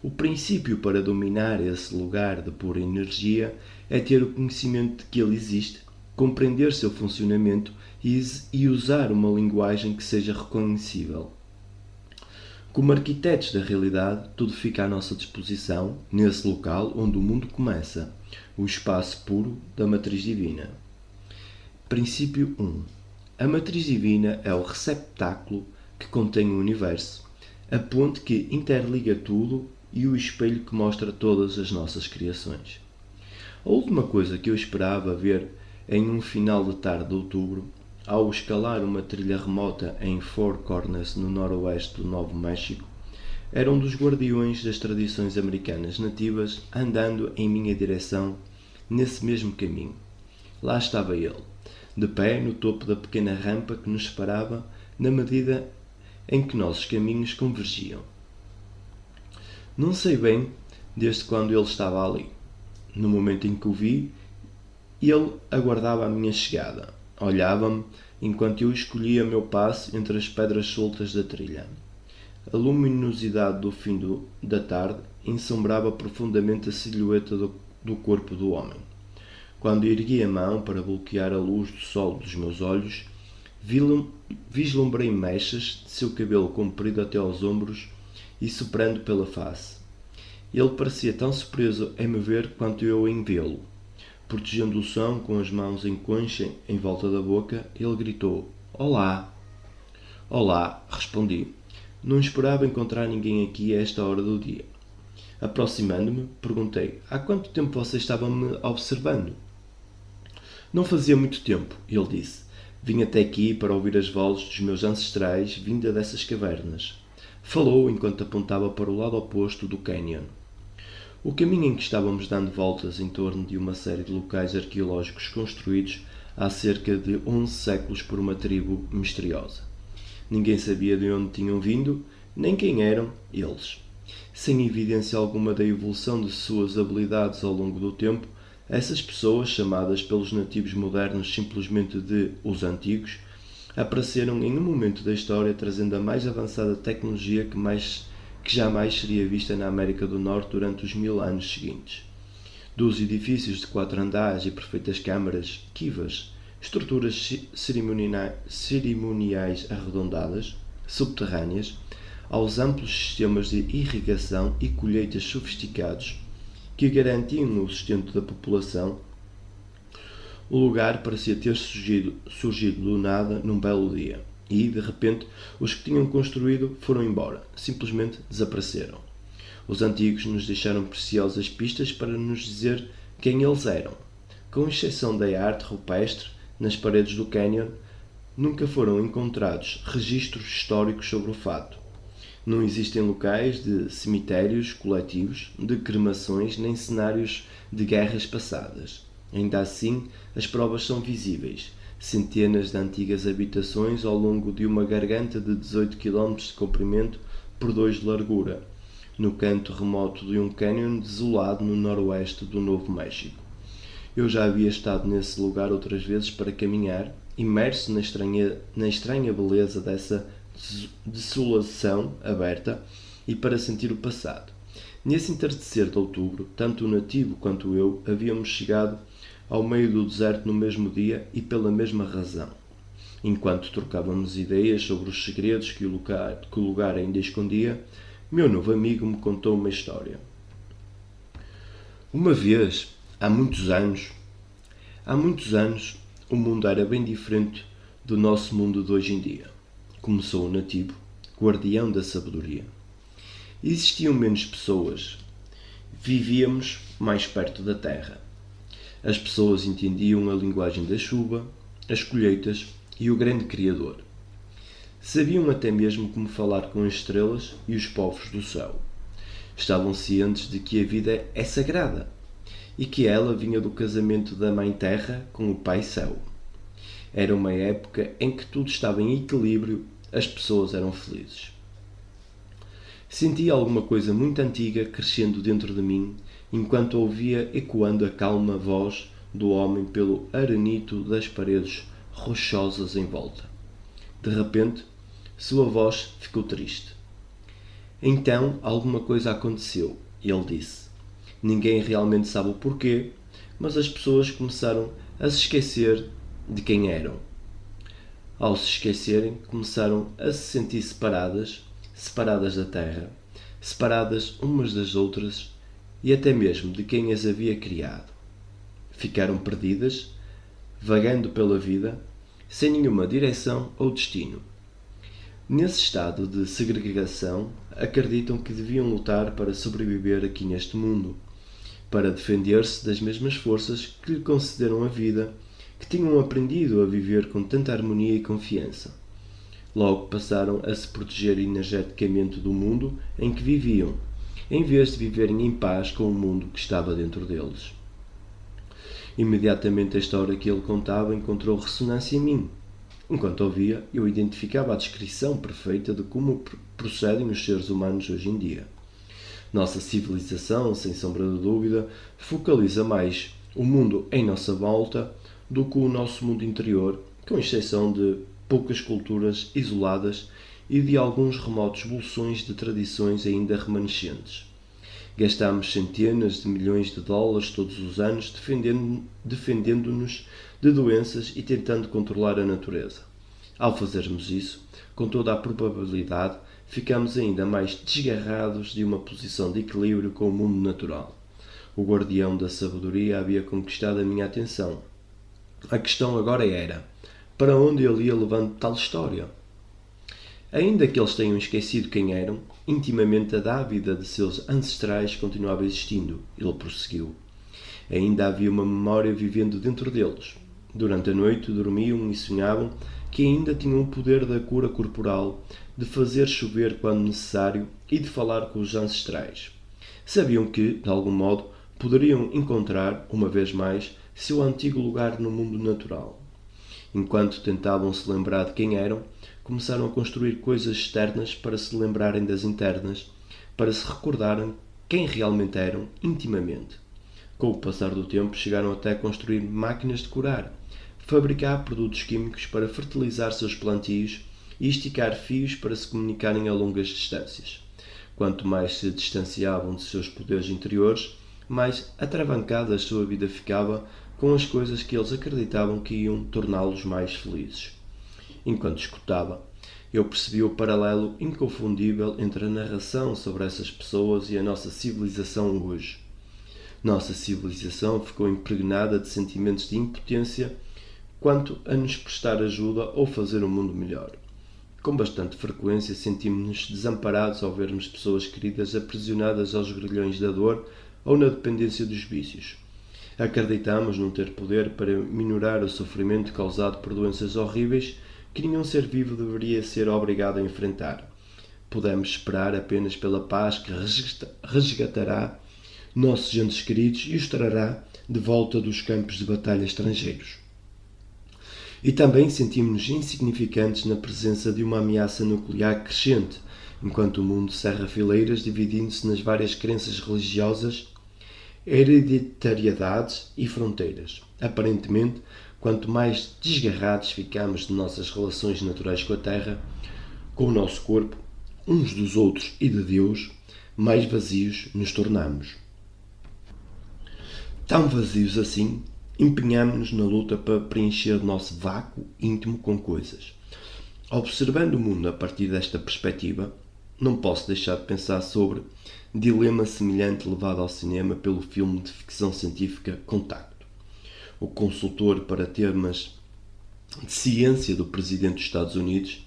O princípio para dominar esse lugar de pura energia é ter o conhecimento de que ele existe, compreender seu funcionamento e usar uma linguagem que seja reconhecível. Como arquitetos da realidade, tudo fica à nossa disposição nesse local onde o mundo começa, o espaço puro da Matriz Divina. Princípio 1. A Matriz Divina é o receptáculo que contém o universo, a ponte que interliga tudo e o espelho que mostra todas as nossas criações. A última coisa que eu esperava ver em um final de tarde de outubro, ao escalar uma trilha remota em Four Corners, no noroeste do Novo México, era um dos guardiões das tradições americanas nativas andando em minha direção nesse mesmo caminho. Lá estava ele, de pé no topo da pequena rampa que nos separava na medida em que nossos caminhos convergiam. Não sei bem desde quando ele estava ali. No momento em que o vi, ele aguardava a minha chegada. Olhava-me enquanto eu escolhia meu passo entre as pedras soltas da trilha. A luminosidade do fim da tarde ensombrava profundamente a silhueta do corpo do homem. Quando ergui a mão para bloquear a luz do sol dos meus olhos, vislumbrei mechas de seu cabelo comprido até aos ombros e soprando pela face. Ele parecia tão surpreso em me ver quanto eu em vê-lo. Protegendo o som com as mãos em concha em volta da boca, ele gritou: Olá! Olá, respondi. Não esperava encontrar ninguém aqui a esta hora do dia. Aproximando-me, perguntei: Há quanto tempo você estava me observando? Não fazia muito tempo, ele disse. Vim até aqui para ouvir as vozes dos meus ancestrais vinda dessas cavernas. Falou enquanto apontava para o lado oposto do canyon. O caminho em que estávamos dando voltas em torno de uma série de locais arqueológicos construídos há cerca de 11 séculos por uma tribo misteriosa. Ninguém sabia de onde tinham vindo, nem quem eram eles. Sem evidência alguma da evolução de suas habilidades ao longo do tempo, essas pessoas, chamadas pelos nativos modernos simplesmente de os antigos, apareceram em um momento da história trazendo a mais avançada tecnologia que jamais seria vista na América do Norte durante os 1000 anos seguintes. Dos edifícios de 4 andares e perfeitas câmaras quivas, estruturas cerimoniais arredondadas, subterrâneas, aos amplos sistemas de irrigação e colheitas sofisticados que garantiam o sustento da população, o lugar parecia ter surgido do nada num belo dia. E, de repente, os que tinham construído foram embora, simplesmente desapareceram. Os antigos nos deixaram preciosas pistas para nos dizer quem eles eram. Com exceção da arte rupestre, nas paredes do canyon, nunca foram encontrados registros históricos sobre o fato. Não existem locais de cemitérios coletivos, de cremações, nem cenários de guerras passadas. Ainda assim, as provas são visíveis. Centenas de antigas habitações ao longo de uma garganta de 18 km de comprimento por 2 de largura, no canto remoto de um cânion desolado no noroeste do Novo México. Eu já havia estado nesse lugar outras vezes para caminhar, imerso na estranha beleza dessa desolação aberta e para sentir o passado. Nesse entardecer de outubro, tanto o nativo quanto eu havíamos chegado ao meio do deserto no mesmo dia e pela mesma razão. Enquanto trocávamos ideias sobre os segredos que o lugar ainda escondia, meu novo amigo me contou uma história. Uma vez, há muitos anos, o mundo era bem diferente do nosso mundo de hoje em dia. Começou o nativo, guardião da sabedoria. Existiam menos pessoas. Vivíamos mais perto da terra. As pessoas entendiam a linguagem da chuva, as colheitas e o grande Criador. Sabiam até mesmo como falar com as estrelas e os povos do céu. Estavam cientes de que a vida é sagrada e que ela vinha do casamento da Mãe Terra com o Pai Céu. Era uma época em que tudo estava em equilíbrio, as pessoas eram felizes. Senti alguma coisa muito antiga crescendo dentro de mim, enquanto ouvia ecoando a calma voz do homem pelo arenito das paredes rochosas em volta. De repente, sua voz ficou triste. Então, alguma coisa aconteceu, ele disse. Ninguém realmente sabe o porquê, mas as pessoas começaram a se esquecer de quem eram. Ao se esquecerem, começaram a se sentir separadas da terra, separadas umas das outras e até mesmo de quem as havia criado. Ficaram perdidas, vagando pela vida, sem nenhuma direção ou destino. Nesse estado de segregação, acreditam que deviam lutar para sobreviver aqui neste mundo, para defender-se das mesmas forças que lhe concederam a vida, que tinham aprendido a viver com tanta harmonia e confiança. Logo passaram a se proteger energeticamente do mundo em que viviam, em vez de viverem em paz com o mundo que estava dentro deles. Imediatamente a história que ele contava encontrou ressonância em mim. Enquanto ouvia, eu identificava a descrição perfeita de como procedem os seres humanos hoje em dia. Nossa civilização, sem sombra de dúvida, focaliza mais o mundo em nossa volta do que o nosso mundo interior, com exceção de poucas culturas isoladas e de alguns remotos bolsões de tradições ainda remanescentes. Gastamos centenas de milhões de dólares todos os anos defendendo-nos de doenças e tentando controlar a natureza. Ao fazermos isso, com toda a probabilidade, ficamos ainda mais desgarrados de uma posição de equilíbrio com o mundo natural. O guardião da sabedoria havia conquistado a minha atenção. A questão agora era: para onde ele ia levando tal história? Ainda que eles tenham esquecido quem eram, intimamente a dávida de seus ancestrais continuava existindo, ele prosseguiu. Ainda havia uma memória vivendo dentro deles. Durante a noite dormiam e sonhavam que ainda tinham o poder da cura corporal, de fazer chover quando necessário e de falar com os ancestrais. Sabiam que, de algum modo, poderiam encontrar, uma vez mais, seu antigo lugar no mundo natural. Enquanto tentavam se lembrar de quem eram, começaram a construir coisas externas para se lembrarem das internas, para se recordarem quem realmente eram intimamente. Com o passar do tempo, chegaram até a construir máquinas de curar, fabricar produtos químicos para fertilizar seus plantios e esticar fios para se comunicarem a longas distâncias. Quanto mais se distanciavam de seus poderes interiores, mais atravancada a sua vida ficava com as coisas que eles acreditavam que iam torná-los mais felizes. Enquanto escutava, eu percebi o paralelo inconfundível entre a narração sobre essas pessoas e a nossa civilização hoje. Nossa civilização ficou impregnada de sentimentos de impotência quanto a nos prestar ajuda ou fazer um mundo melhor. Com bastante frequência sentimos-nos desamparados ao vermos pessoas queridas aprisionadas aos grilhões da dor ou na dependência dos vícios. Acreditamos não ter poder para minorar o sofrimento causado por doenças horríveis que nenhum ser vivo deveria ser obrigado a enfrentar. Podemos esperar apenas pela paz que resgatará nossos entes queridos e os trará de volta dos campos de batalha estrangeiros. E também sentimos-nos insignificantes na presença de uma ameaça nuclear crescente, enquanto o mundo cerra fileiras dividindo-se nas várias crenças religiosas, hereditariedades e fronteiras. Aparentemente, quanto mais desgarrados ficamos de nossas relações naturais com a Terra, com o nosso corpo, uns dos outros e de Deus, mais vazios nos tornamos. Tão vazios assim, empenhamo-nos na luta para preencher o nosso vácuo íntimo com coisas. Observando o mundo a partir desta perspectiva, não posso deixar de pensar sobre dilema semelhante levado ao cinema pelo filme de ficção científica Contacto. O consultor para temas de ciência do presidente dos Estados Unidos,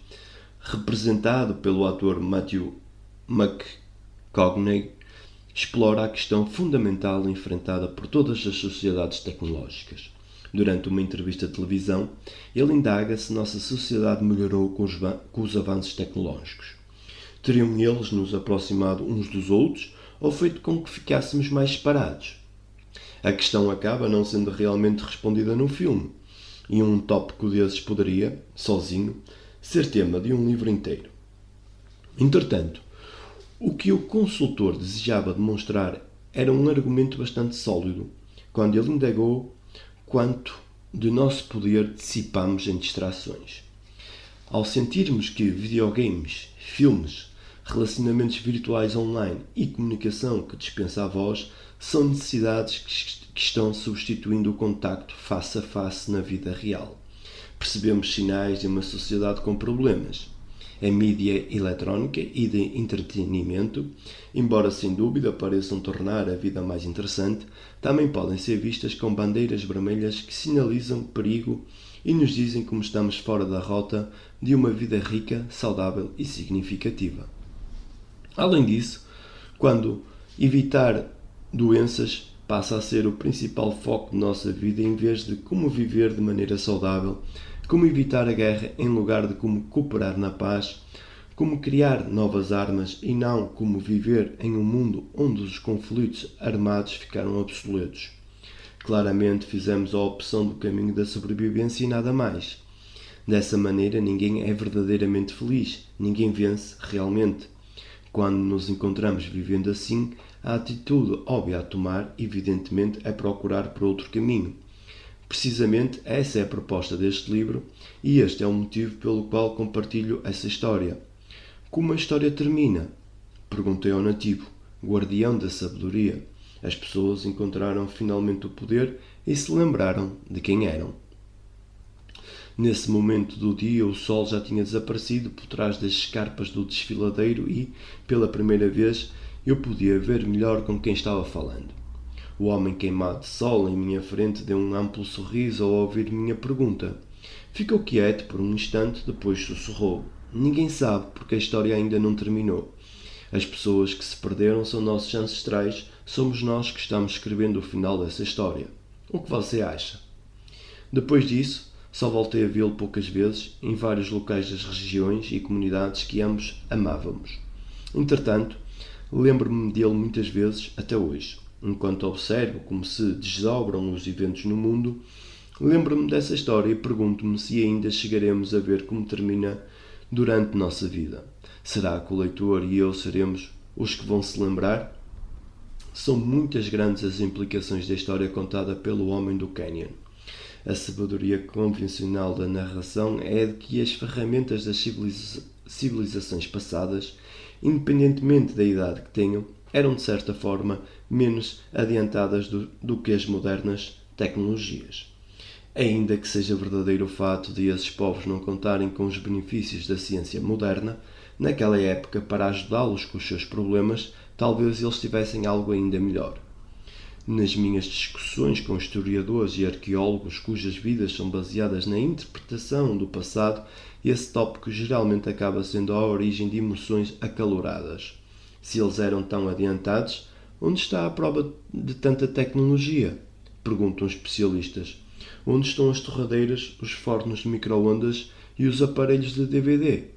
representado pelo ator Matthew McConaughey, explora a questão fundamental enfrentada por todas as sociedades tecnológicas. Durante uma entrevista de televisão, ele indaga se nossa sociedade melhorou com os avanços tecnológicos. Teriam eles nos aproximado uns dos outros ou feito com que ficássemos mais separados? A questão acaba não sendo realmente respondida no filme, e um tópico desses poderia, sozinho, ser tema de um livro inteiro. Entretanto, o que o consultor desejava demonstrar era um argumento bastante sólido, quando ele indagou quanto de nosso poder dissipamos em distrações. Ao sentirmos que videogames, filmes, relacionamentos virtuais online e comunicação que dispensa a voz são necessidades que estão substituindo o contacto face a face na vida real. Percebemos sinais de uma sociedade com problemas. A mídia eletrónica e de entretenimento, embora sem dúvida pareçam tornar a vida mais interessante, também podem ser vistas com bandeiras vermelhas que sinalizam perigo e nos dizem como estamos fora da rota de uma vida rica, saudável e significativa. Além disso, quando evitar doenças passa a ser o principal foco de nossa vida em vez de como viver de maneira saudável, como evitar a guerra em lugar de como cooperar na paz, como criar novas armas e não como viver em um mundo onde os conflitos armados ficaram obsoletos. Claramente fizemos a opção do caminho da sobrevivência e nada mais. Dessa maneira ninguém é verdadeiramente feliz, ninguém vence realmente. Quando nos encontramos vivendo assim, a atitude óbvia a tomar, evidentemente, é procurar por outro caminho. Precisamente essa é a proposta deste livro e este é o motivo pelo qual compartilho essa história. Como a história termina? Perguntei ao nativo, guardião da sabedoria. As pessoas encontraram finalmente o poder e se lembraram de quem eram. Nesse momento do dia, o sol já tinha desaparecido por trás das escarpas do desfiladeiro e, pela primeira vez, eu podia ver melhor com quem estava falando. O homem queimado de sol em minha frente deu um amplo sorriso ao ouvir minha pergunta. Ficou quieto por um instante, depois sussurrou. Ninguém sabe, porque a história ainda não terminou. As pessoas que se perderam são nossos ancestrais, somos nós que estamos escrevendo o final dessa história. O que você acha? Depois disso, só voltei a vê-lo poucas vezes, em vários locais das regiões e comunidades que ambos amávamos. Entretanto, lembro-me dele muitas vezes até hoje. Enquanto observo como se desdobram os eventos no mundo, lembro-me dessa história e pergunto-me se ainda chegaremos a ver como termina durante nossa vida. Será que o leitor e eu seremos os que vão se lembrar? São muitas grandes as implicações da história contada pelo homem do Canyon. A sabedoria convencional da narração é de que as ferramentas das civilizações passadas, independentemente da idade que tenham, eram de certa forma menos adiantadas do que as modernas tecnologias. Ainda que seja verdadeiro o fato de esses povos não contarem com os benefícios da ciência moderna, naquela época, para ajudá-los com os seus problemas, talvez eles tivessem algo ainda melhor. Nas minhas discussões com historiadores e arqueólogos cujas vidas são baseadas na interpretação do passado, esse tópico geralmente acaba sendo a origem de emoções acaloradas. Se eles eram tão adiantados, onde está a prova de tanta tecnologia? Perguntam os especialistas. Onde estão as torradeiras, os fornos de micro-ondas e os aparelhos de DVD?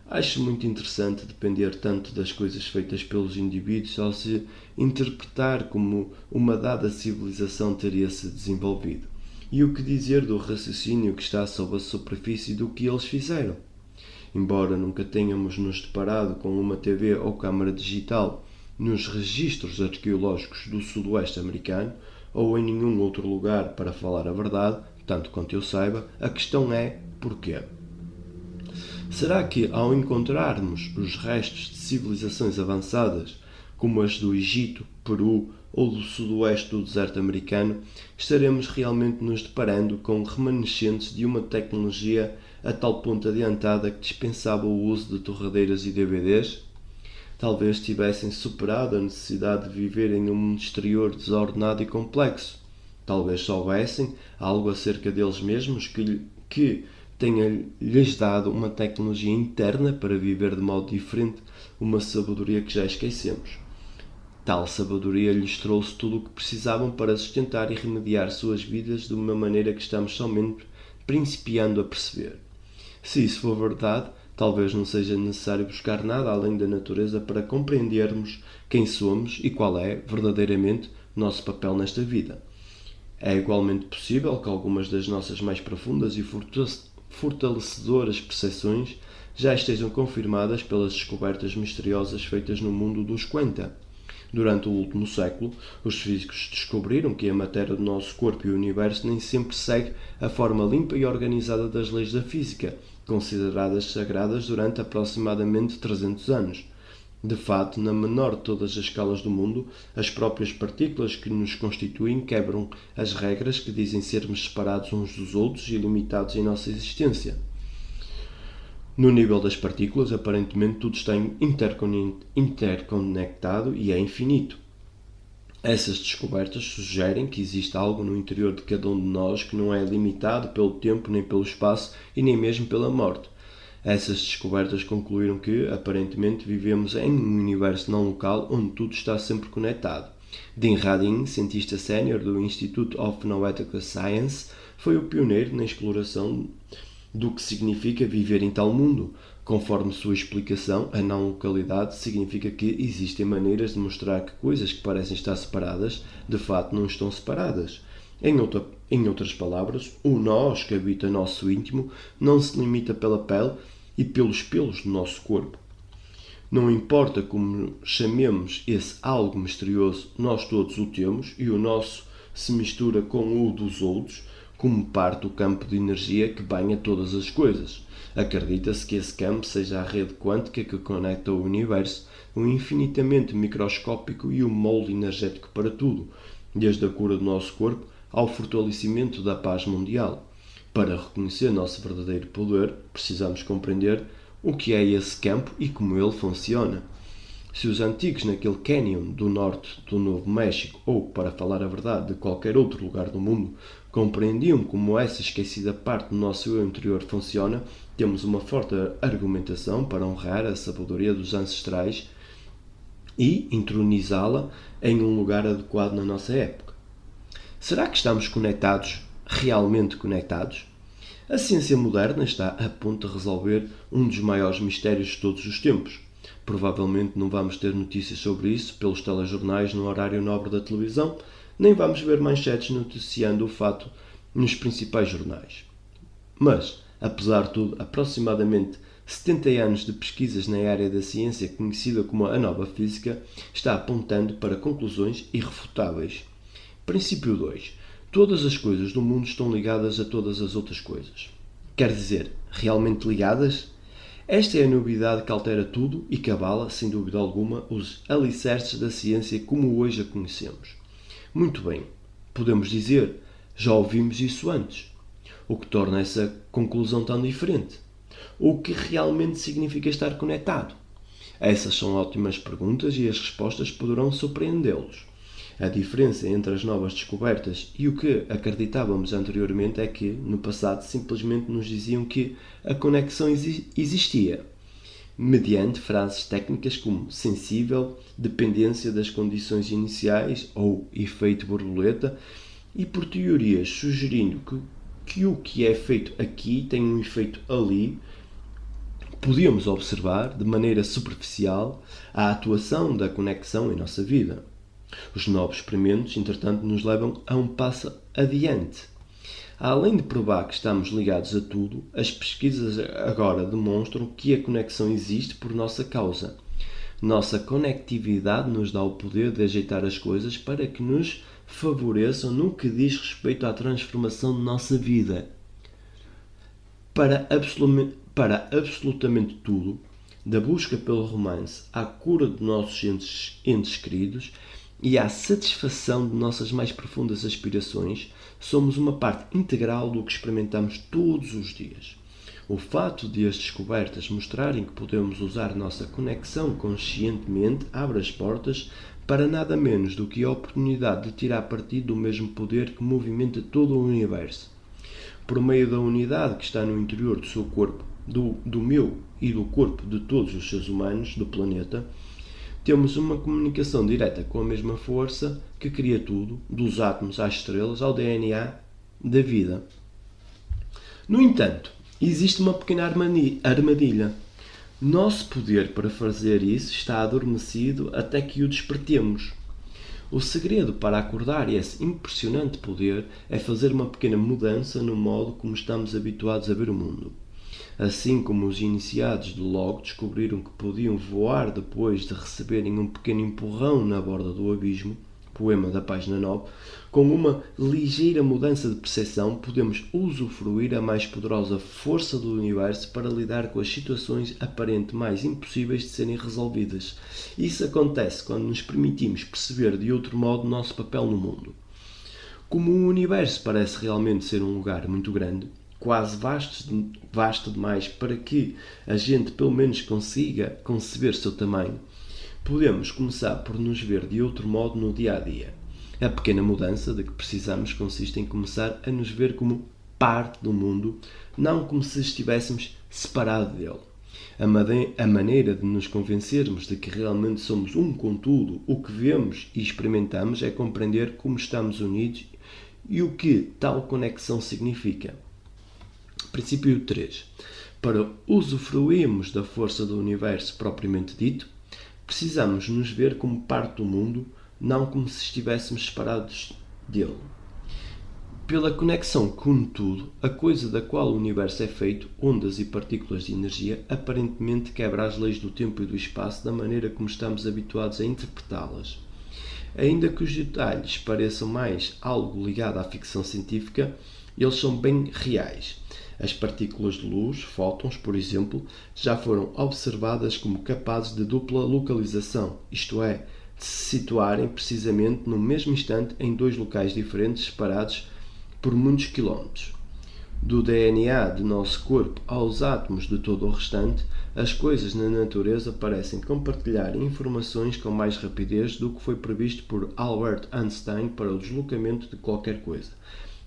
Acho muito interessante depender tanto das coisas feitas pelos indivíduos ao se interpretar como uma dada civilização teria se desenvolvido. E o que dizer do raciocínio que está sob a superfície do que eles fizeram? Embora nunca tenhamos nos deparado com uma TV ou câmara digital nos registros arqueológicos do sudoeste americano ou em nenhum outro lugar, para falar a verdade, tanto quanto eu saiba, a questão é porquê? Será que, ao encontrarmos os restos de civilizações avançadas, como as do Egito, Peru ou do sudoeste do deserto americano, estaremos realmente nos deparando com remanescentes de uma tecnologia a tal ponto adiantada que dispensava o uso de torradeiras e DVDs? Talvez tivessem superado a necessidade de viver em um mundo exterior desordenado e complexo. Talvez soubessem algo acerca deles mesmos que tenha-lhes dado uma tecnologia interna para viver de modo diferente, uma sabedoria que já esquecemos. Tal sabedoria lhes trouxe tudo o que precisavam para sustentar e remediar suas vidas de uma maneira que estamos somente principiando a perceber. Se isso for verdade, talvez não seja necessário buscar nada além da natureza para compreendermos quem somos e qual é, verdadeiramente, nosso papel nesta vida. É igualmente possível que algumas das nossas mais profundas e fortalecedoras percepções já estejam confirmadas pelas descobertas misteriosas feitas no mundo dos quanta. Durante o último século, os físicos descobriram que a matéria do nosso corpo e o universo nem sempre segue a forma limpa e organizada das leis da física, consideradas sagradas durante aproximadamente 300 anos. De fato, na menor de todas as escalas do mundo, as próprias partículas que nos constituem quebram as regras que dizem sermos separados uns dos outros e limitados em nossa existência. No nível das partículas, aparentemente tudo está interconectado e é infinito. Essas descobertas sugerem que existe algo no interior de cada um de nós que não é limitado pelo tempo, nem pelo espaço e nem mesmo pela morte. Essas descobertas concluíram que, aparentemente, vivemos em um universo não local onde tudo está sempre conectado. Dean Radin, cientista sénior do Institute of Noetical Science, foi o pioneiro na exploração do que significa viver em tal mundo. Conforme sua explicação, a não-localidade significa que existem maneiras de mostrar que coisas que parecem estar separadas, de fato não estão separadas. Em outras palavras, o nós que habita nosso íntimo não se limita pela pele e pelos pelos do nosso corpo. Não importa como chamemos esse algo misterioso, nós todos o temos e o nosso se mistura com o dos outros, como parte do campo de energia que banha todas as coisas. Acredita-se que esse campo seja a rede quântica que conecta o universo, o infinitamente microscópico e o molde energético para tudo, desde a cura do nosso corpo ao fortalecimento da paz mundial. Para reconhecer nosso verdadeiro poder, precisamos compreender o que é esse campo e como ele funciona. Se os antigos naquele cânion do norte do Novo México, ou, para falar a verdade, de qualquer outro lugar do mundo, compreendiam como essa esquecida parte do nosso eu interior funciona, temos uma forte argumentação para honrar a sabedoria dos ancestrais e entronizá-la em um lugar adequado na nossa época. Será que estamos conectados, realmente conectados? A ciência moderna está a ponto de resolver um dos maiores mistérios de todos os tempos. Provavelmente não vamos ter notícias sobre isso pelos telejornais no horário nobre da televisão, nem vamos ver manchetes noticiando o fato nos principais jornais. Mas, apesar de tudo, aproximadamente 70 anos de pesquisas na área da ciência conhecida como a nova física está apontando para conclusões irrefutáveis. Princípio 2. Todas as coisas do mundo estão ligadas a todas as outras coisas. Quer dizer, realmente ligadas? Esta é a novidade que altera tudo e que abala, sem dúvida alguma, os alicerces da ciência como hoje a conhecemos. Muito bem, podemos dizer, já ouvimos isso antes. O que torna essa conclusão tão diferente? O que realmente significa estar conectado? Essas são ótimas perguntas e as respostas poderão surpreendê-los. A diferença entre as novas descobertas e o que acreditávamos anteriormente é que, no passado, simplesmente nos diziam que a conexão existia, mediante frases técnicas como sensível, dependência das condições iniciais ou efeito borboleta, e por teorias sugerindo que o que é feito aqui tem um efeito ali. Podíamos observar, de maneira superficial, a atuação da conexão em nossa vida. Os novos experimentos, entretanto, nos levam a um passo adiante. Além de provar que estamos ligados a tudo, as pesquisas agora demonstram que a conexão existe por nossa causa. Nossa conectividade nos dá o poder de ajeitar as coisas para que nos favoreçam no que diz respeito à transformação de nossa vida. Para absolutamente tudo, da busca pelo romance à cura de nossos entes queridos e à satisfação de nossas mais profundas aspirações, somos uma parte integral do que experimentamos todos os dias. O fato de as descobertas mostrarem que podemos usar nossa conexão conscientemente abre as portas para nada menos do que a oportunidade de tirar partido do mesmo poder que movimenta todo o universo. Por meio da unidade que está no interior do seu corpo, do meu e do corpo de todos os seres humanos do planeta, temos uma comunicação direta com a mesma força que cria tudo, dos átomos às estrelas, ao DNA da vida. No entanto, existe uma pequena armadilha. Nosso poder para fazer isso está adormecido até que o despertemos. O segredo para acordar esse impressionante poder é fazer uma pequena mudança no modo como estamos habituados a ver o mundo. Assim como os iniciados do Logo descobriram que podiam voar depois de receberem um pequeno empurrão na borda do abismo, poema da página 9, com uma ligeira mudança de percepção podemos usufruir a mais poderosa força do universo para lidar com as situações aparentemente mais impossíveis de serem resolvidas. Isso acontece quando nos permitimos perceber de outro modo o nosso papel no mundo. Como o universo parece realmente ser um lugar muito grande, quase vasto demais para que a gente pelo menos consiga conceber seu tamanho, podemos começar por nos ver de outro modo no dia a dia. A pequena mudança de que precisamos consiste em começar a nos ver como parte do mundo, não como se estivéssemos separados dele. A maneira de nos convencermos de que realmente somos um com tudo o que vemos e experimentamos é compreender como estamos unidos e o que tal conexão significa. Princípio 3. Para usufruirmos da força do universo propriamente dito, precisamos nos ver como parte do mundo, não como se estivéssemos separados dele. Pela conexão com tudo, a coisa da qual o universo é feito, ondas e partículas de energia, aparentemente quebra as leis do tempo e do espaço da maneira como estamos habituados a interpretá-las. Ainda que os detalhes pareçam mais algo ligado à ficção científica, eles são bem reais. As partículas de luz, fótons, por exemplo, já foram observadas como capazes de dupla localização, isto é, de se situarem precisamente no mesmo instante em dois locais diferentes separados por muitos quilómetros. do DNA do nosso corpo aos átomos de todo o restante, as coisas na natureza parecem compartilhar informações com mais rapidez do que foi previsto por Albert Einstein para o deslocamento de qualquer coisa,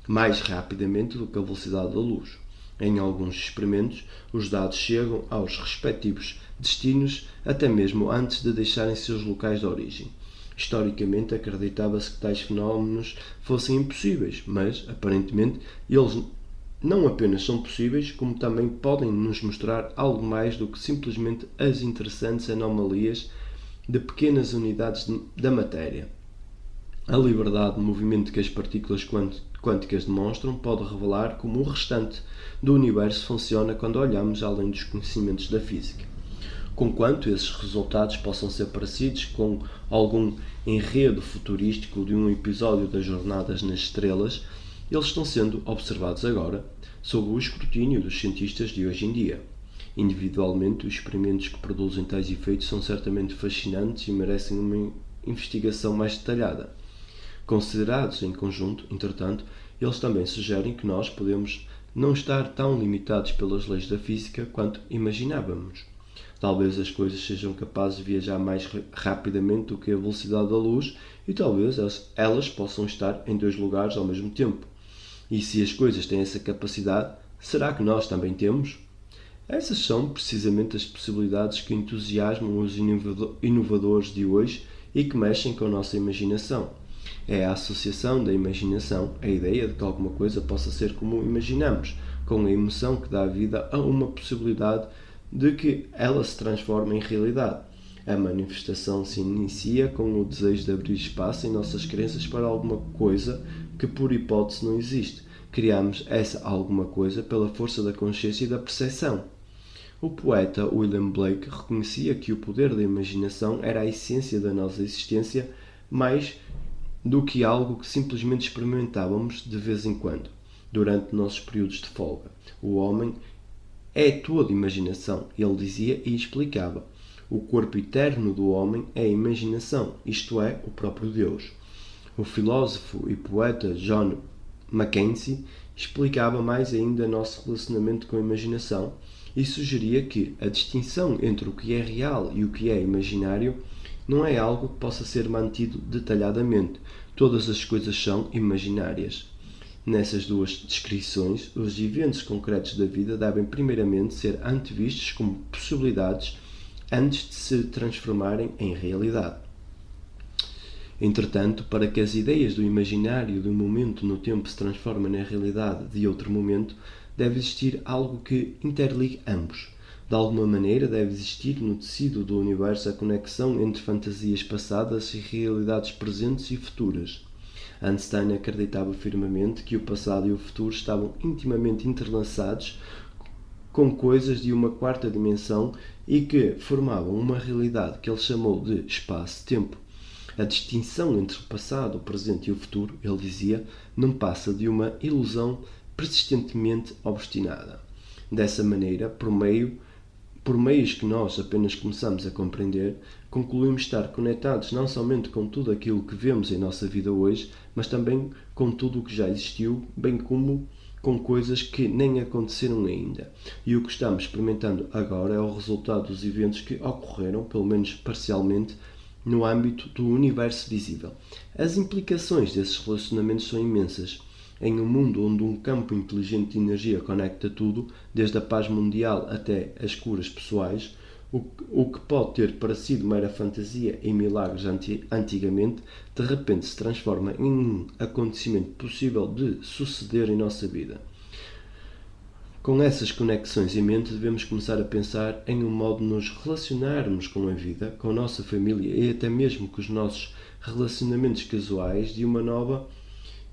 mais rapidamente do que a velocidade da luz. Em alguns experimentos, os dados chegam aos respectivos destinos até mesmo antes de deixarem seus locais de origem. Historicamente, acreditava-se que tais fenómenos fossem impossíveis, mas, aparentemente, eles não apenas são possíveis, como também podem nos mostrar algo mais do que simplesmente as interessantes anomalias de pequenas unidades da matéria. A liberdade de movimento que as partículas quânticas demonstram pode revelar como o restante do universo funciona quando olhamos além dos conhecimentos da física. Conquanto esses resultados possam ser parecidos com algum enredo futurístico de um episódio das Jornadas nas Estrelas, eles estão sendo observados agora sob o escrutínio dos cientistas de hoje em dia. Individualmente, os experimentos que produzem tais efeitos são certamente fascinantes e merecem uma investigação mais detalhada. Considerados em conjunto, entretanto, eles também sugerem que nós podemos não estar tão limitados pelas leis da física quanto imaginávamos. Talvez as coisas sejam capazes de viajar mais rapidamente do que a velocidade da luz e talvez elas possam estar em dois lugares ao mesmo tempo. E se as coisas têm essa capacidade, será que nós também temos? Essas são precisamente as possibilidades que entusiasmam os inovadores de hoje e que mexem com a nossa imaginação. É a associação da imaginação, a ideia de que alguma coisa possa ser como imaginamos, com a emoção que dá vida a uma possibilidade de que ela se transforme em realidade. A manifestação se inicia com o desejo de abrir espaço em nossas crenças para alguma coisa que por hipótese não existe. Criamos essa alguma coisa pela força da consciência e da percepção. O poeta William Blake reconhecia que o poder da imaginação era a essência da nossa existência mais do que algo que simplesmente experimentávamos de vez em quando, durante nossos períodos de folga. O homem é toda imaginação, ele dizia e explicava. O corpo eterno do homem é a imaginação, isto é, o próprio Deus. O filósofo e poeta John Mackenzie explicava mais ainda nosso relacionamento com a imaginação e sugeria que a distinção entre o que é real e o que é imaginário não é algo que possa ser mantido detalhadamente. Todas as coisas são imaginárias. Nessas duas descrições, os eventos concretos da vida devem primeiramente ser antevistos como possibilidades antes de se transformarem em realidade. Entretanto, para que as ideias do imaginário de um momento no tempo se transformem na realidade de outro momento, deve existir algo que interligue ambos. De alguma maneira, deve existir no tecido do universo a conexão entre fantasias passadas e realidades presentes e futuras. Einstein acreditava firmemente que o passado e o futuro estavam intimamente entrelaçados com coisas de uma quarta dimensão e que formavam uma realidade que ele chamou de espaço-tempo. A distinção entre o passado, o presente e o futuro, ele dizia, não passa de uma ilusão persistentemente obstinada. Dessa maneira, por meios que nós apenas começamos a compreender, concluímos estar conectados não somente com tudo aquilo que vemos em nossa vida hoje, mas também com tudo o que já existiu, bem como com coisas que nem aconteceram ainda. E o que estamos experimentando agora é o resultado dos eventos que ocorreram, pelo menos parcialmente, no âmbito do universo visível. As implicações desses relacionamentos são imensas. Em um mundo onde um campo inteligente de energia conecta tudo, desde a paz mundial até as curas pessoais, o que pode ter parecido mera fantasia e milagres antigamente, de repente se transforma em um acontecimento possível de suceder em nossa vida. Com essas conexões em mente, devemos começar a pensar em um modo de nos relacionarmos com a vida, com a nossa família e até mesmo com os nossos relacionamentos casuais de uma nova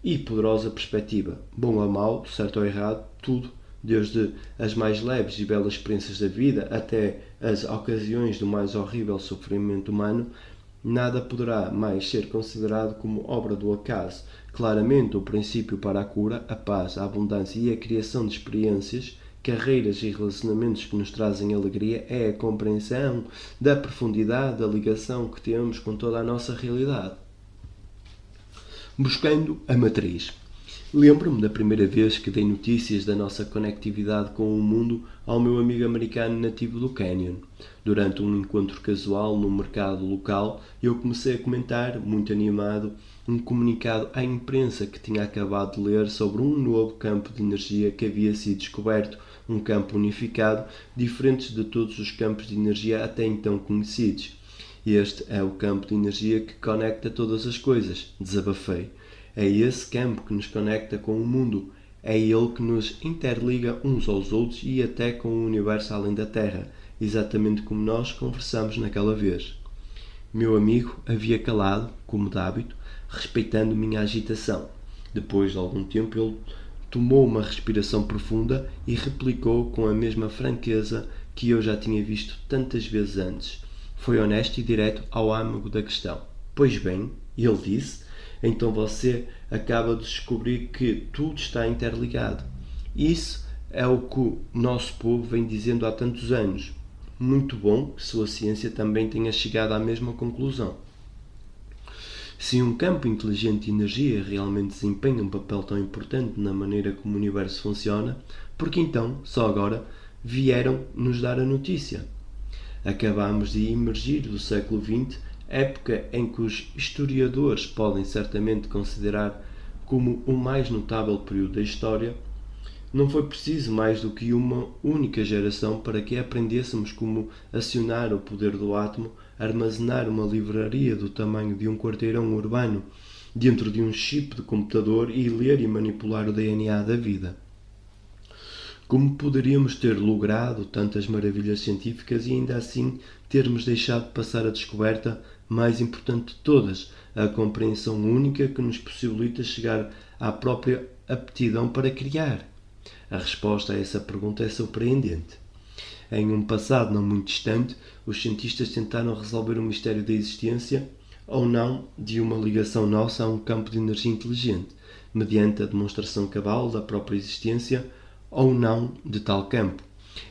e poderosa perspectiva. Bom ou mau, certo ou errado, tudo, desde as mais leves e belas experiências da vida até as ocasiões do mais horrível sofrimento humano, nada poderá mais ser considerado como obra do acaso. Claramente, o princípio para a cura, a paz, a abundância e a criação de experiências, carreiras e relacionamentos que nos trazem alegria é a compreensão da profundidade da ligação que temos com toda a nossa realidade. Buscando a matriz. Lembro-me da primeira vez que dei notícias da nossa conectividade com o mundo ao meu amigo americano nativo do Canyon. Durante um encontro casual no mercado local, eu comecei a comentar, muito animado, um comunicado à imprensa que tinha acabado de ler sobre um novo campo de energia que havia sido descoberto, um campo unificado, diferente de todos os campos de energia até então conhecidos. Este é o campo de energia que conecta todas as coisas, desabafei. É esse campo que nos conecta com o mundo. É ele que nos interliga uns aos outros e até com o universo além da Terra, exatamente como nós conversamos naquela vez. Meu amigo havia calado, como de hábito, respeitando minha agitação. Depois de algum tempo, ele tomou uma respiração profunda e replicou com a mesma franqueza que eu já tinha visto tantas vezes antes. Foi honesto e direto ao âmago da questão. Pois bem, ele disse, então você acaba de descobrir que tudo está interligado. Isso é o que o nosso povo vem dizendo há tantos anos. Muito bom que sua ciência também tenha chegado à mesma conclusão. Se um campo inteligente de energia realmente desempenha um papel tão importante na maneira como o universo funciona, por que então, só agora, vieram nos dar a notícia? Acabamos de emergir do século XX, época em que os historiadores podem certamente considerar como o mais notável período da história. Não foi preciso mais do que uma única geração para que aprendêssemos como acionar o poder do átomo, armazenar uma livraria do tamanho de um quarteirão urbano dentro de um chip de computador e ler e manipular o DNA da vida. Como poderíamos ter logrado tantas maravilhas científicas e ainda assim termos deixado passar a descoberta mais importante de todas, a compreensão única que nos possibilita chegar à própria aptidão para criar? A resposta a essa pergunta é surpreendente. Em um passado não muito distante, os cientistas tentaram resolver o mistério da existência ou não de uma ligação nossa a um campo de energia inteligente, mediante a demonstração cabal da própria existência ou não de tal campo.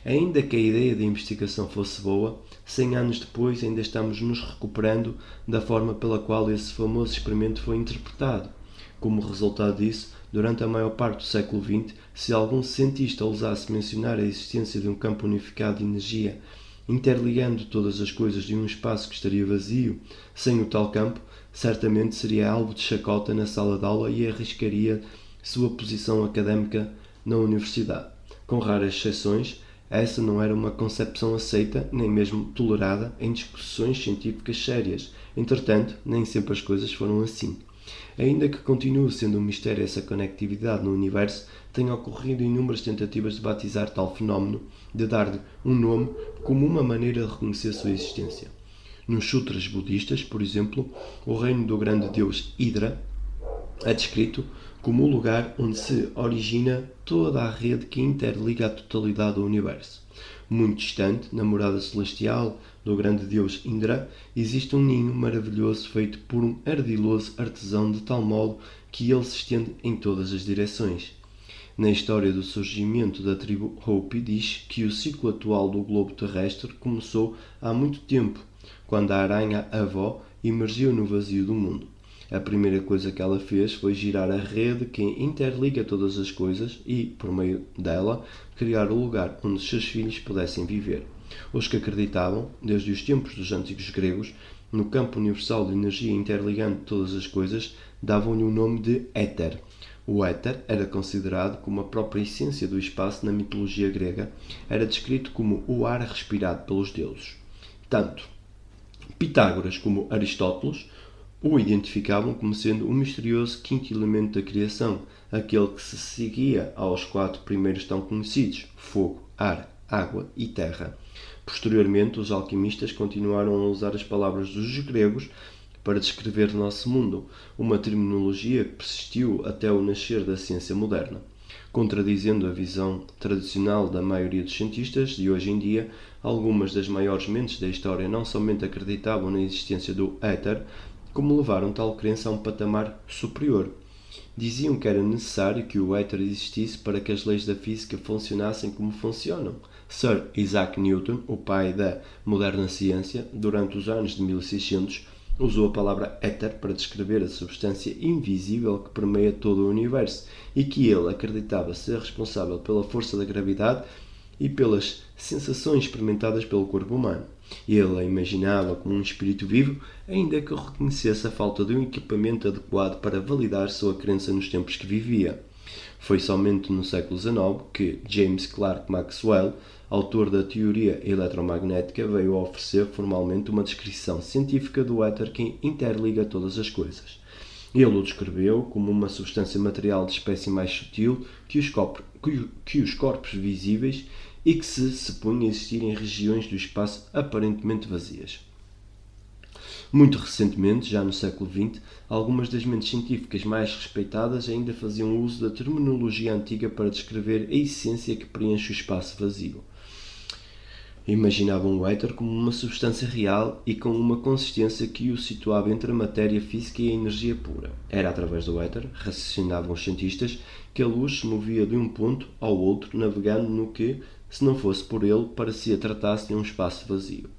Ainda que a ideia da investigação fosse boa, 100 anos depois ainda estamos nos recuperando da forma pela qual esse famoso experimento foi interpretado. Como resultado disso, durante a maior parte do século XX, se algum cientista ousasse mencionar a existência de um campo unificado de energia, interligando todas as coisas de um espaço que estaria vazio, sem o tal campo, certamente seria alvo de chacota na sala de aula e arriscaria sua posição académica na universidade. Com raras exceções, essa não era uma concepção aceita, nem mesmo tolerada em discussões científicas sérias. Entretanto, nem sempre as coisas foram assim. Ainda que continue sendo um mistério essa conectividade no universo, têm ocorrido inúmeras tentativas de batizar tal fenómeno, de dar-lhe um nome como uma maneira de reconhecer sua existência. Nos sutras budistas, por exemplo, o reino do grande deus Hidra é descrito como o lugar onde se origina toda a rede que interliga a totalidade do universo. Muito distante, na morada celestial do grande deus Indra, existe um ninho maravilhoso feito por um ardiloso artesão de tal modo que ele se estende em todas as direções. Na história do surgimento da tribo Hopi diz que o ciclo atual do globo terrestre começou há muito tempo, quando a aranha-avó emergiu no vazio do mundo. A primeira coisa que ela fez foi girar a rede que interliga todas as coisas e, por meio dela, criar o lugar onde seus filhos pudessem viver. Os que acreditavam, desde os tempos dos antigos gregos, no campo universal de energia interligando todas as coisas, davam-lhe o nome de éter. O éter era considerado como a própria essência do espaço na mitologia grega, era descrito como o ar respirado pelos deuses. Tanto Pitágoras como Aristóteles o identificavam como sendo o misterioso quinto elemento da criação, aquele que se seguia aos 4 primeiros tão conhecidos: fogo, ar, água e terra. Posteriormente, os alquimistas continuaram a usar as palavras dos gregos para descrever o nosso mundo, uma terminologia que persistiu até o nascer da ciência moderna. Contradizendo a visão tradicional da maioria dos cientistas de hoje em dia, algumas das maiores mentes da história não somente acreditavam na existência do éter, como levaram tal crença a um patamar superior. Diziam que era necessário que o éter existisse para que as leis da física funcionassem como funcionam. Sir Isaac Newton, o pai da moderna ciência, durante os anos de 1600, Usou a palavra éter para descrever a substância invisível que permeia todo o universo e que ele acreditava ser responsável pela força da gravidade e pelas sensações experimentadas pelo corpo humano. Ele a imaginava como um espírito vivo, ainda que reconhecesse a falta de um equipamento adequado para validar sua crença nos tempos que vivia. Foi somente no século XIX que James Clerk Maxwell, autor da teoria eletromagnética, veio a oferecer formalmente uma descrição científica do éter que interliga todas as coisas. Ele o descreveu como uma substância material de espécie mais sutil que os corpos visíveis e que se supõe existir em regiões do espaço aparentemente vazias. Muito recentemente, já no século XX, algumas das mentes científicas mais respeitadas ainda faziam uso da terminologia antiga para descrever a essência que preenche o espaço vazio. Imaginavam o éter como uma substância real e com uma consistência que o situava entre a matéria física e a energia pura. Era através do éter, raciocinavam os cientistas, que a luz se movia de um ponto ao outro, navegando no que, se não fosse por ele, parecia tratar-se de um espaço vazio.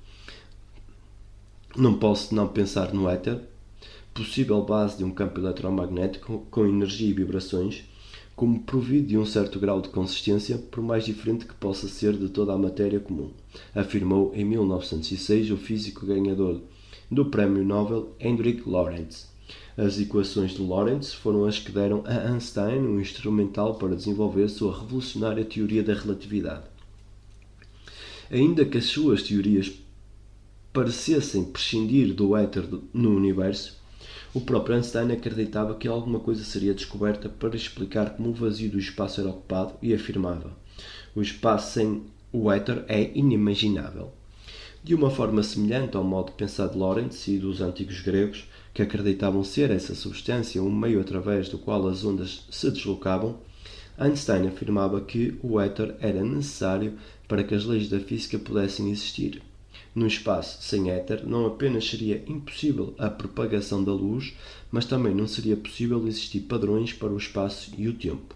Não posso não pensar no éter, possível base de um campo eletromagnético com energia e vibrações, como provido de um certo grau de consistência, por mais diferente que possa ser de toda a matéria comum, afirmou em 1906 o físico ganhador do Prémio Nobel Hendrik Lorentz. As equações de Lorentz foram as que deram a Einstein um instrumental para desenvolver sua revolucionária teoria da relatividade. Ainda que as suas teorias parecessem prescindir do éter no universo, o próprio Einstein acreditava que alguma coisa seria descoberta para explicar como o vazio do espaço era ocupado e afirmava: o espaço sem o éter é inimaginável. De uma forma semelhante ao modo de pensar de Lorentz e dos antigos gregos, que acreditavam ser essa substância um meio através do qual as ondas se deslocavam, Einstein afirmava que o éter era necessário para que as leis da física pudessem existir. Num espaço sem éter, não apenas seria impossível a propagação da luz, mas também não seria possível existir padrões para o espaço e o tempo.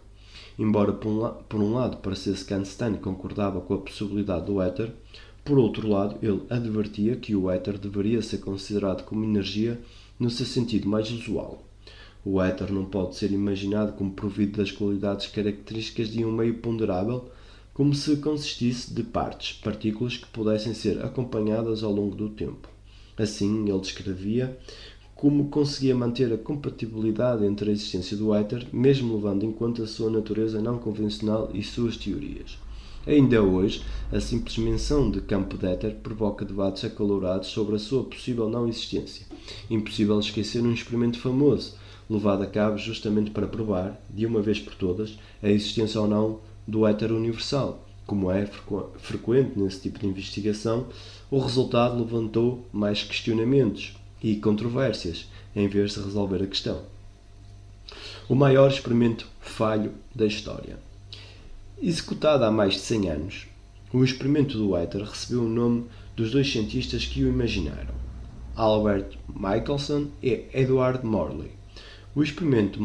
Embora por um lado parecesse que Einstein concordava com a possibilidade do éter, por outro lado ele advertia que o éter deveria ser considerado como energia no seu sentido mais usual. O éter não pode ser imaginado como provido das qualidades características de um meio ponderável, como se consistisse de partículas que pudessem ser acompanhadas ao longo do tempo. Assim, ele descrevia como conseguia manter a compatibilidade entre a existência do éter, mesmo levando em conta a sua natureza não convencional e suas teorias. Ainda hoje, a simples menção de campo de éter provoca debates acalorados sobre a sua possível não existência. Impossível esquecer um experimento famoso, levado a cabo justamente para provar, de uma vez por todas, a existência ou não do éter universal. Como é frequente nesse tipo de investigação, o resultado levantou mais questionamentos e controvérsias, em vez de resolver a questão. O maior experimento falho da história. Executado há mais de 100 anos, o experimento do éter recebeu o nome dos dois cientistas que o imaginaram, Albert Michelson e Edward Morley. O experimento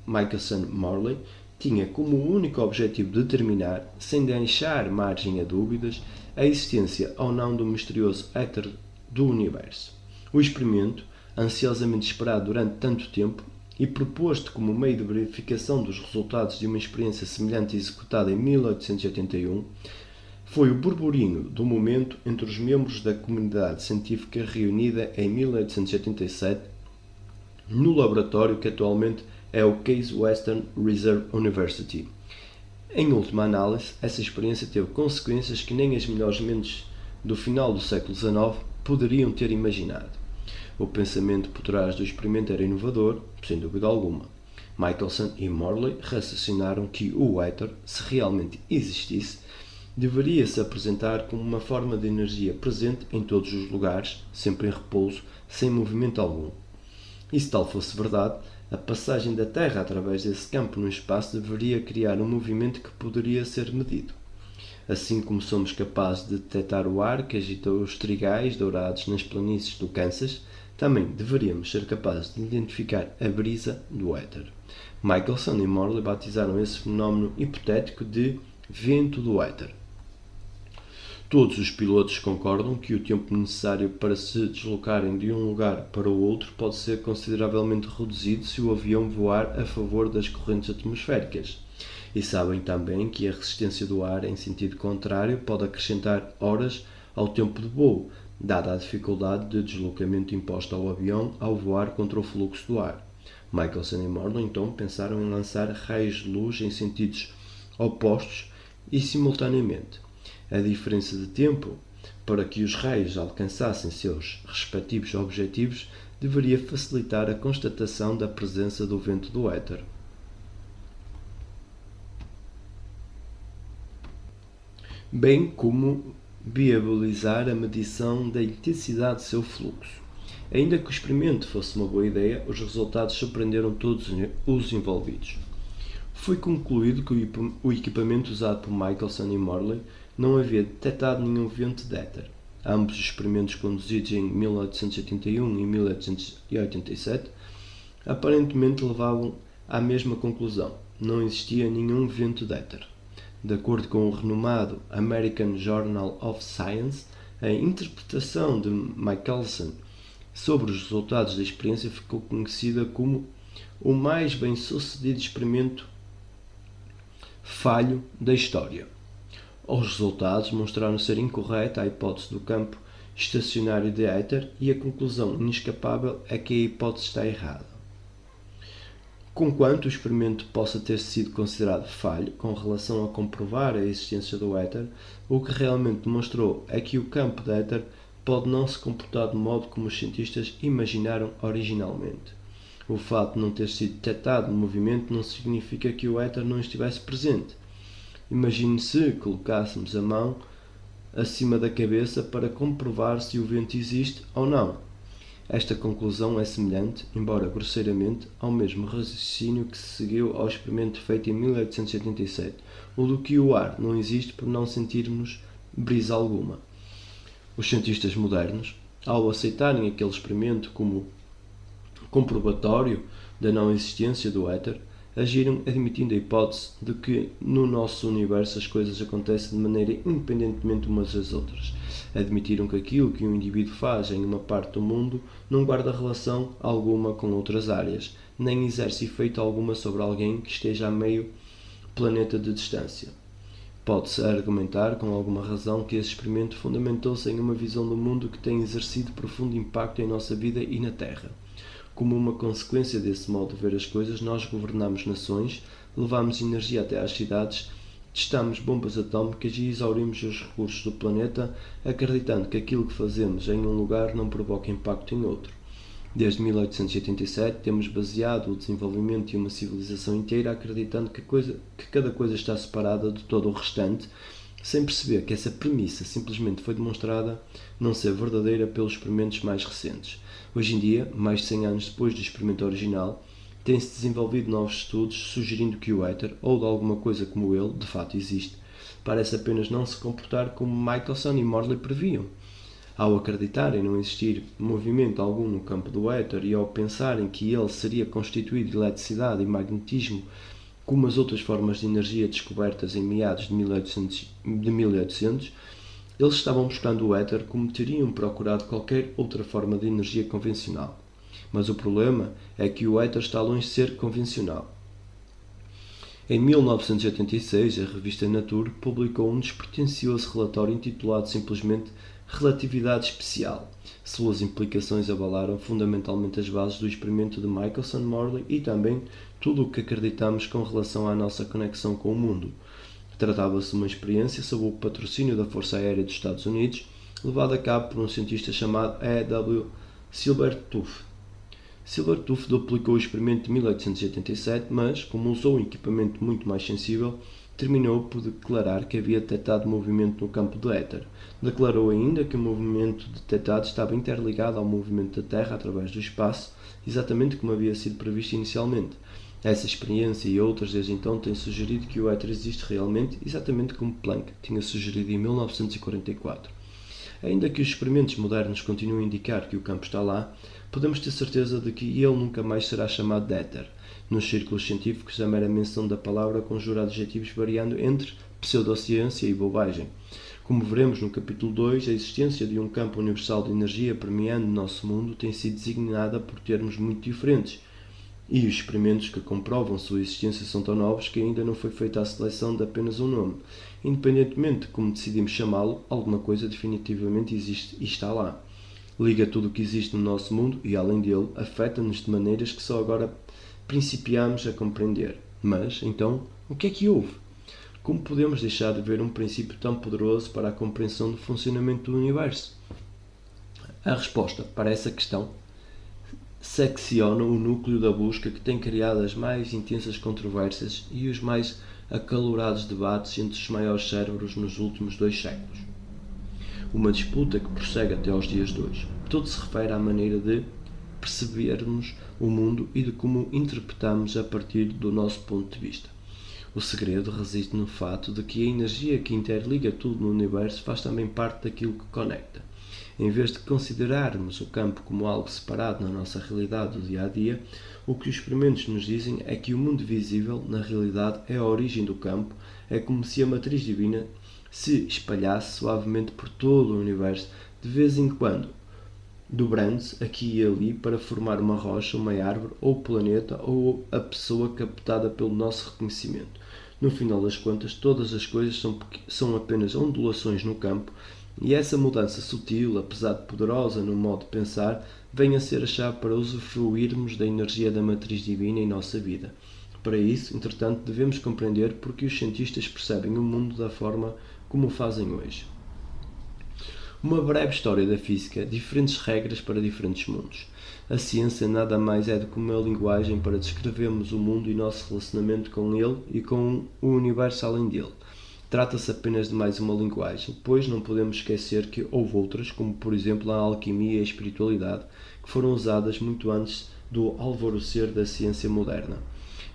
Michelson-Morley tinha como único objetivo determinar, sem deixar margem a dúvidas, a existência ou não do misterioso éter do universo. O experimento, ansiosamente esperado durante tanto tempo e proposto como meio de verificação dos resultados de uma experiência semelhante executada em 1881, foi o burburinho do momento entre os membros da comunidade científica reunida em 1887 no laboratório que atualmente é o Case Western Reserve University. Em última análise, essa experiência teve consequências que nem as melhores mentes do final do século XIX poderiam ter imaginado. O pensamento por trás do experimento era inovador, sem dúvida alguma. Michelson e Morley raciocinaram que o éter, se realmente existisse, deveria se apresentar como uma forma de energia presente em todos os lugares, sempre em repouso, sem movimento algum. E se tal fosse verdade, a passagem da Terra através desse campo no espaço deveria criar um movimento que poderia ser medido. Assim como somos capazes de detectar o ar que agita os trigais dourados nas planícies do Kansas, também deveríamos ser capazes de identificar a brisa do éter. Michelson e Morley batizaram esse fenómeno hipotético de vento do éter. Todos os pilotos concordam que o tempo necessário para se deslocarem de um lugar para o outro pode ser consideravelmente reduzido se o avião voar a favor das correntes atmosféricas. E sabem também que a resistência do ar em sentido contrário pode acrescentar horas ao tempo de voo, dada a dificuldade de deslocamento imposta ao avião ao voar contra o fluxo do ar. Michelson e Morley então pensaram em lançar raios de luz em sentidos opostos e simultaneamente. A diferença de tempo para que os raios alcançassem seus respectivos objetivos deveria facilitar a constatação da presença do vento do éter. Bem como viabilizar a medição da intensidade de seu fluxo. Ainda que o experimento fosse uma boa ideia, os resultados surpreenderam todos os envolvidos. Foi concluído que o equipamento usado por Michelson e Morley não havia detectado nenhum vento de éter. Ambos os experimentos conduzidos em 1881 e 1887 aparentemente levavam à mesma conclusão: não existia nenhum vento de éter. De acordo com o renomado American Journal of Science, a interpretação de Michelson sobre os resultados da experiência ficou conhecida como o mais bem-sucedido experimento falho da história. Os resultados mostraram ser incorreta a hipótese do campo estacionário de éter e a conclusão inescapável é que a hipótese está errada. Conquanto o experimento possa ter sido considerado falho com relação a comprovar a existência do éter, o que realmente demonstrou é que o campo de éter pode não se comportar de modo como os cientistas imaginaram originalmente. O fato de não ter sido detectado no movimento não significa que o éter não estivesse presente. Imagine se colocássemos a mão acima da cabeça para comprovar se o vento existe ou não. Esta conclusão é semelhante, embora grosseiramente, ao mesmo raciocínio que se seguiu ao experimento feito em 1887, o do que o ar não existe por não sentirmos brisa alguma. Os cientistas modernos, ao aceitarem aquele experimento como comprobatório da não existência do éter, agiram admitindo a hipótese de que no nosso universo as coisas acontecem de maneira independentemente umas das outras. Admitiram que aquilo que um indivíduo faz em uma parte do mundo não guarda relação alguma com outras áreas, nem exerce efeito alguma sobre alguém que esteja a meio planeta de distância. Pode-se argumentar com alguma razão que esse experimento fundamentou-se em uma visão do mundo que tem exercido profundo impacto em nossa vida e na Terra. Como uma consequência desse modo de ver as coisas, nós governamos nações, levamos energia até às cidades, testamos bombas atómicas e exaurimos os recursos do planeta, acreditando que aquilo que fazemos em um lugar não provoca impacto em outro. Desde 1887 temos baseado o desenvolvimento de uma civilização inteira acreditando que cada coisa está separada de todo o restante, sem perceber que essa premissa simplesmente foi demonstrada não ser verdadeira pelos experimentos mais recentes. Hoje em dia, mais de 100 anos depois do experimento original, têm-se desenvolvido novos estudos sugerindo que o éter, ou de alguma coisa como ele, de fato existe, parece apenas não se comportar como Michelson e Morley previam. Ao acreditarem não existir movimento algum no campo do éter e ao pensarem que ele seria constituído de eletricidade e magnetismo como as outras formas de energia descobertas em meados de 1800, eles estavam buscando o éter como teriam procurado qualquer outra forma de energia convencional. Mas o problema é que o éter está longe de ser convencional. Em 1986, a revista Nature publicou um despretensioso relatório intitulado simplesmente Relatividade Especial. Suas implicações abalaram fundamentalmente as bases do experimento de Michelson, Morley e também tudo o que acreditamos com relação à nossa conexão com o mundo. Tratava-se de uma experiência sob o patrocínio da Força Aérea dos Estados Unidos, levada a cabo por um cientista chamado E. W. Silbertuf. Silbertuf duplicou o experimento de 1887, mas, como usou um equipamento muito mais sensível, terminou por declarar que havia detectado movimento no campo do éter. Declarou ainda que o movimento detectado estava interligado ao movimento da Terra através do espaço, exatamente como havia sido previsto inicialmente. Essa experiência e outras desde então têm sugerido que o éter existe realmente, exatamente como Planck tinha sugerido em 1944. Ainda que os experimentos modernos continuem a indicar que o campo está lá, podemos ter certeza de que ele nunca mais será chamado de éter. Nos círculos científicos, a mera menção da palavra conjura adjetivos variando entre pseudociência e bobagem. Como veremos no capítulo 2, a existência de um campo universal de energia permeando o nosso mundo tem sido designada por termos muito diferentes, e os experimentos que comprovam sua existência são tão novos que ainda não foi feita a seleção de apenas um nome. Independentemente de como decidimos chamá-lo, alguma coisa definitivamente existe e está lá. Liga tudo o que existe no nosso mundo e, além dele, afeta-nos de maneiras que só agora principiamos a compreender. Mas, então, o que é que houve? Como podemos deixar de ver um princípio tão poderoso para a compreensão do funcionamento do universo? A resposta para essa questão secciona o núcleo da busca que tem criado as mais intensas controvérsias e os mais acalorados debates entre os maiores cérebros nos últimos 2 séculos. Uma disputa que prossegue até aos dias de hoje. Tudo se refere à maneira de percebermos o mundo e de como interpretamos a partir do nosso ponto de vista. O segredo reside no fato de que a energia que interliga tudo no universo faz também parte daquilo que conecta. Em vez de considerarmos o campo como algo separado na nossa realidade do dia a dia, o que os experimentos nos dizem é que o mundo visível, na realidade, é a origem do campo, é como se a matriz divina se espalhasse suavemente por todo o universo, de vez em quando, dobrando-se aqui e ali para formar uma rocha, uma árvore, ou o planeta, ou a pessoa captada pelo nosso reconhecimento. No final das contas, todas as coisas são apenas ondulações no campo, e essa mudança sutil, apesar de poderosa no modo de pensar, vem a ser a chave para usufruirmos da energia da matriz divina em nossa vida. Para isso, entretanto, devemos compreender porque os cientistas percebem o mundo da forma como o fazem hoje. Uma breve história da física, diferentes regras para diferentes mundos. A ciência nada mais é do que uma linguagem para descrevermos o mundo e o nosso relacionamento com ele e com o universo além dele. Trata-se apenas de mais uma linguagem, pois não podemos esquecer que houve outras, como por exemplo a alquimia e a espiritualidade, que foram usadas muito antes do alvorecer da ciência moderna.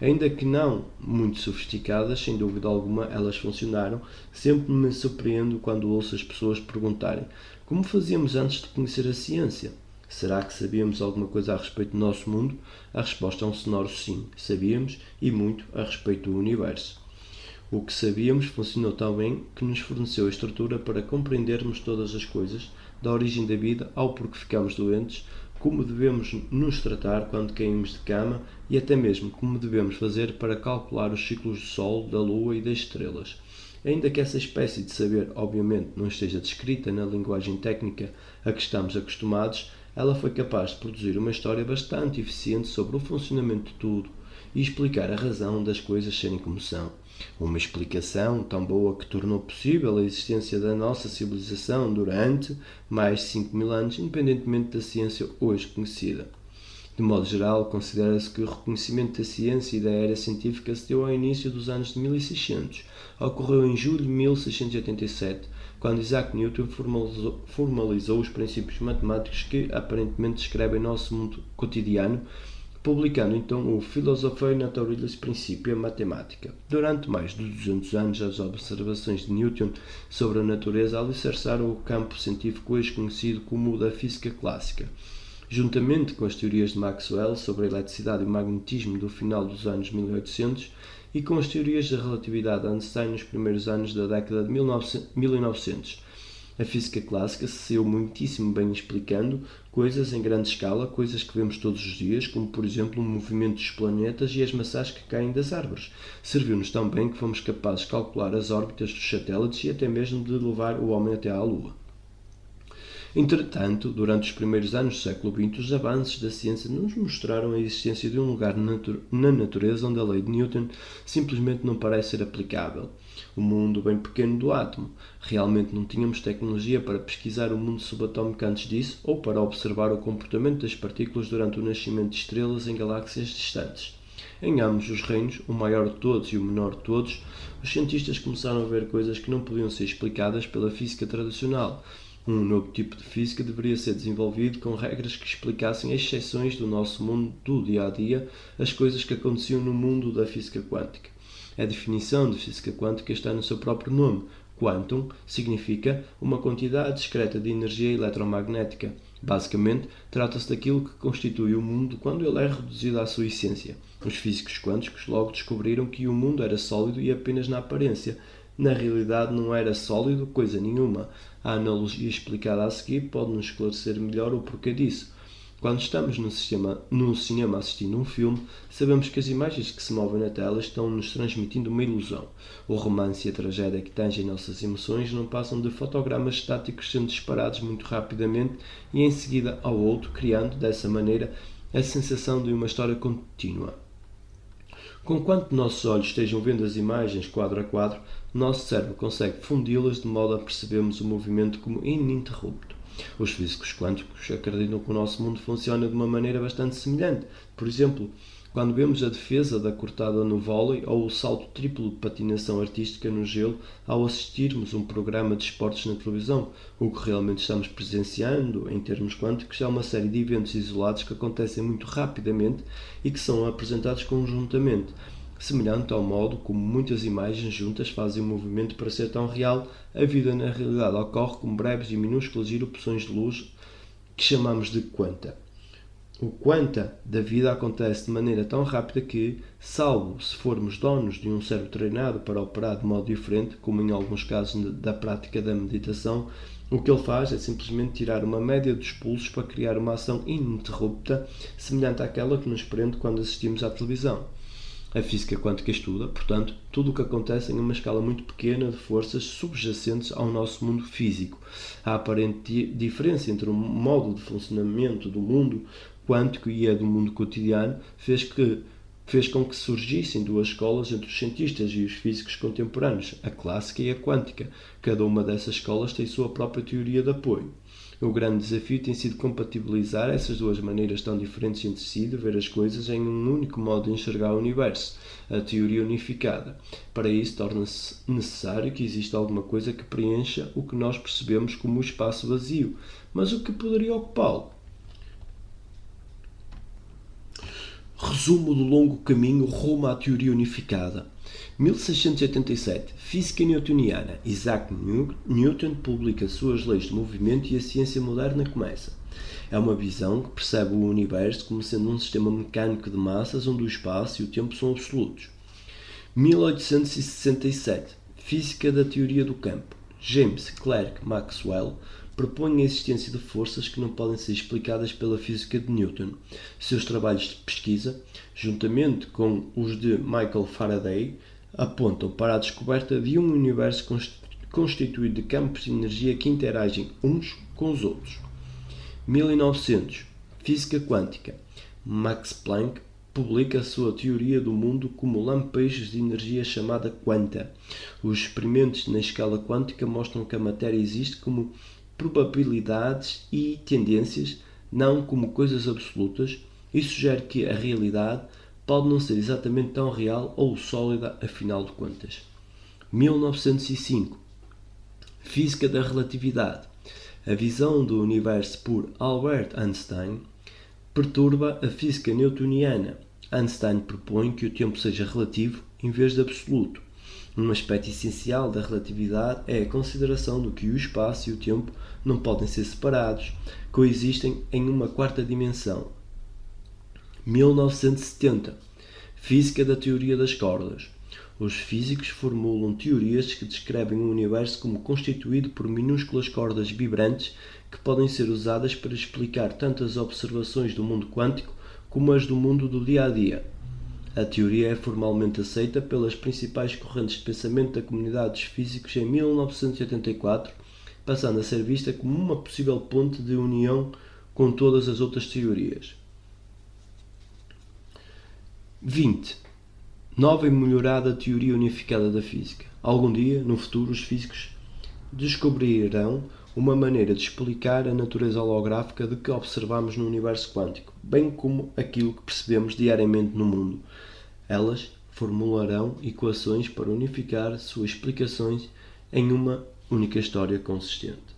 Ainda que não muito sofisticadas, sem dúvida alguma elas funcionaram. Sempre me surpreendo quando ouço as pessoas perguntarem: como fazíamos antes de conhecer a ciência? Será que sabíamos alguma coisa a respeito do nosso mundo? A resposta é um sonoro sim, sabíamos, e muito a respeito do universo. O que sabíamos funcionou tão bem que nos forneceu a estrutura para compreendermos todas as coisas, da origem da vida ao porquê ficamos doentes, como devemos nos tratar quando caímos de cama e até mesmo como devemos fazer para calcular os ciclos do Sol, da Lua e das estrelas. Ainda que essa espécie de saber, obviamente, não esteja descrita na linguagem técnica a que estamos acostumados, ela foi capaz de produzir uma história bastante eficiente sobre o funcionamento de tudo e explicar a razão das coisas serem como são. Uma explicação tão boa que tornou possível a existência da nossa civilização durante mais de 5.000 anos, independentemente da ciência hoje conhecida. De modo geral, considera-se que o reconhecimento da ciência e da era científica se deu ao início dos anos de 1600. Ocorreu em julho de 1687, quando Isaac Newton formalizou os princípios matemáticos que aparentemente descrevem nosso mundo cotidiano, publicando então o Philosophiae Naturalis Principia Mathematica. Durante mais de 200 anos, as observações de Newton sobre a natureza alicerçaram o campo científico hoje conhecido como o da física clássica. Juntamente com as teorias de Maxwell sobre a eletricidade e o magnetismo do final dos anos 1800 e com as teorias da relatividade de Einstein nos primeiros anos da década de 1900. A física clássica se saiu muitíssimo bem explicando coisas em grande escala, coisas que vemos todos os dias, como por exemplo o movimento dos planetas e as maçãs que caem das árvores. Serviu-nos tão bem que fomos capazes de calcular as órbitas dos satélites e até mesmo de levar o homem até à Lua. Entretanto, durante os primeiros anos do século XX, os avanços da ciência nos mostraram a existência de um lugar na natureza onde a lei de Newton simplesmente não parece ser aplicável. O mundo bem pequeno do átomo. Realmente não tínhamos tecnologia para pesquisar o mundo subatómico antes disso ou para observar o comportamento das partículas durante o nascimento de estrelas em galáxias distantes. Em ambos os reinos, o maior de todos e o menor de todos, os cientistas começaram a ver coisas que não podiam ser explicadas pela física tradicional. Um novo tipo de física deveria ser desenvolvido com regras que explicassem as exceções do nosso mundo do dia-a-dia, as coisas que aconteciam no mundo da física quântica. A definição de física quântica está no seu próprio nome. Quantum significa uma quantidade discreta de energia eletromagnética. Basicamente, trata-se daquilo que constitui o mundo quando ele é reduzido à sua essência. Os físicos quânticos logo descobriram que o mundo era sólido e apenas na aparência. na realidade não era sólido coisa nenhuma. A analogia explicada a seguir pode-nos esclarecer melhor o porquê disso. Quando estamos no cinema assistindo um filme, sabemos que as imagens que se movem na tela estão-nos transmitindo uma ilusão. O romance e a tragédia que tangem nossas emoções não passam de fotogramas estáticos sendo disparados muito rapidamente e em seguida ao outro, criando, dessa maneira, a sensação de uma história contínua. Conquanto nossos olhos estejam vendo as imagens quadro a quadro, nosso cérebro consegue fundi-las de modo a percebermos o movimento como ininterrupto. Os físicos quânticos acreditam que o nosso mundo funciona de uma maneira bastante semelhante. Por exemplo, quando vemos a defesa da cortada no vôlei ou o salto triplo de patinação artística no gelo ao assistirmos um programa de esportes na televisão, o que realmente estamos presenciando, em termos quânticos, é uma série de eventos isolados que acontecem muito rapidamente e que são apresentados conjuntamente, semelhante ao modo como muitas imagens juntas fazem um movimento para ser tão real. A vida na realidade ocorre como breves e minúsculas erupções de luz que chamamos de quanta. O quanta da vida acontece de maneira tão rápida que, salvo se formos donos de um cérebro treinado para operar de modo diferente, como em alguns casos da prática da meditação, o que ele faz é simplesmente tirar uma média dos pulsos para criar uma ação ininterrupta, semelhante àquela que nos prende quando assistimos à televisão. A física quântica estuda, portanto, tudo o que acontece em uma escala muito pequena de forças subjacentes ao nosso mundo físico. A aparente diferença entre o modo de funcionamento do mundo quântico e a do mundo cotidiano fez com que surgissem duas escolas entre os cientistas e os físicos contemporâneos, a clássica e a quântica. Cada uma dessas escolas tem sua própria teoria de apoio. O grande desafio tem sido compatibilizar essas duas maneiras tão diferentes entre si de ver as coisas em um único modo de enxergar o universo, a teoria unificada. Para isso, torna-se necessário que exista alguma coisa que preencha o que nós percebemos como o espaço vazio. Mas o que poderia ocupá-lo? Resumo do longo caminho rumo à teoria unificada. 1687. Física newtoniana. Isaac Newton publica suas leis de movimento e a ciência moderna começa. É uma visão que percebe o universo como sendo um sistema mecânico de massas onde o espaço e o tempo são absolutos. 1867. Física da teoria do campo. James Clerk Maxwell propõe a existência de forças que não podem ser explicadas pela física de Newton. Seus trabalhos de pesquisa, juntamente com os de Michael Faraday, apontam para a descoberta de um universo constituído de campos de energia que interagem uns com os outros. 1900. Física quântica. Max Planck publica a sua teoria do mundo como lampejos de energia chamada quanta. Os experimentos na escala quântica mostram que a matéria existe como probabilidades e tendências, não como coisas absolutas, e sugere que a realidade pode não ser exatamente tão real ou sólida, afinal de contas. 1905. Física da relatividade. A visão do universo por Albert Einstein perturba a física newtoniana. Einstein propõe que o tempo seja relativo em vez de absoluto. Um aspecto essencial da relatividade é a consideração de que o espaço e o tempo não podem ser separados, coexistem em uma quarta dimensão. 1970. Física da teoria das cordas. Os físicos formulam teorias que descrevem o universo como constituído por minúsculas cordas vibrantes que podem ser usadas para explicar tanto as observações do mundo quântico como as do mundo do dia-a-dia. A teoria é formalmente aceita pelas principais correntes de pensamento da comunidade dos físicos em 1984, passando a ser vista como uma possível ponte de união com todas as outras teorias. 20. Nova e melhorada teoria unificada da física. Algum dia, no futuro, os físicos descobrirão uma maneira de explicar a natureza holográfica de que observamos no universo quântico, bem como aquilo que percebemos diariamente no mundo. Elas formularão equações para unificar suas explicações em uma única história consistente.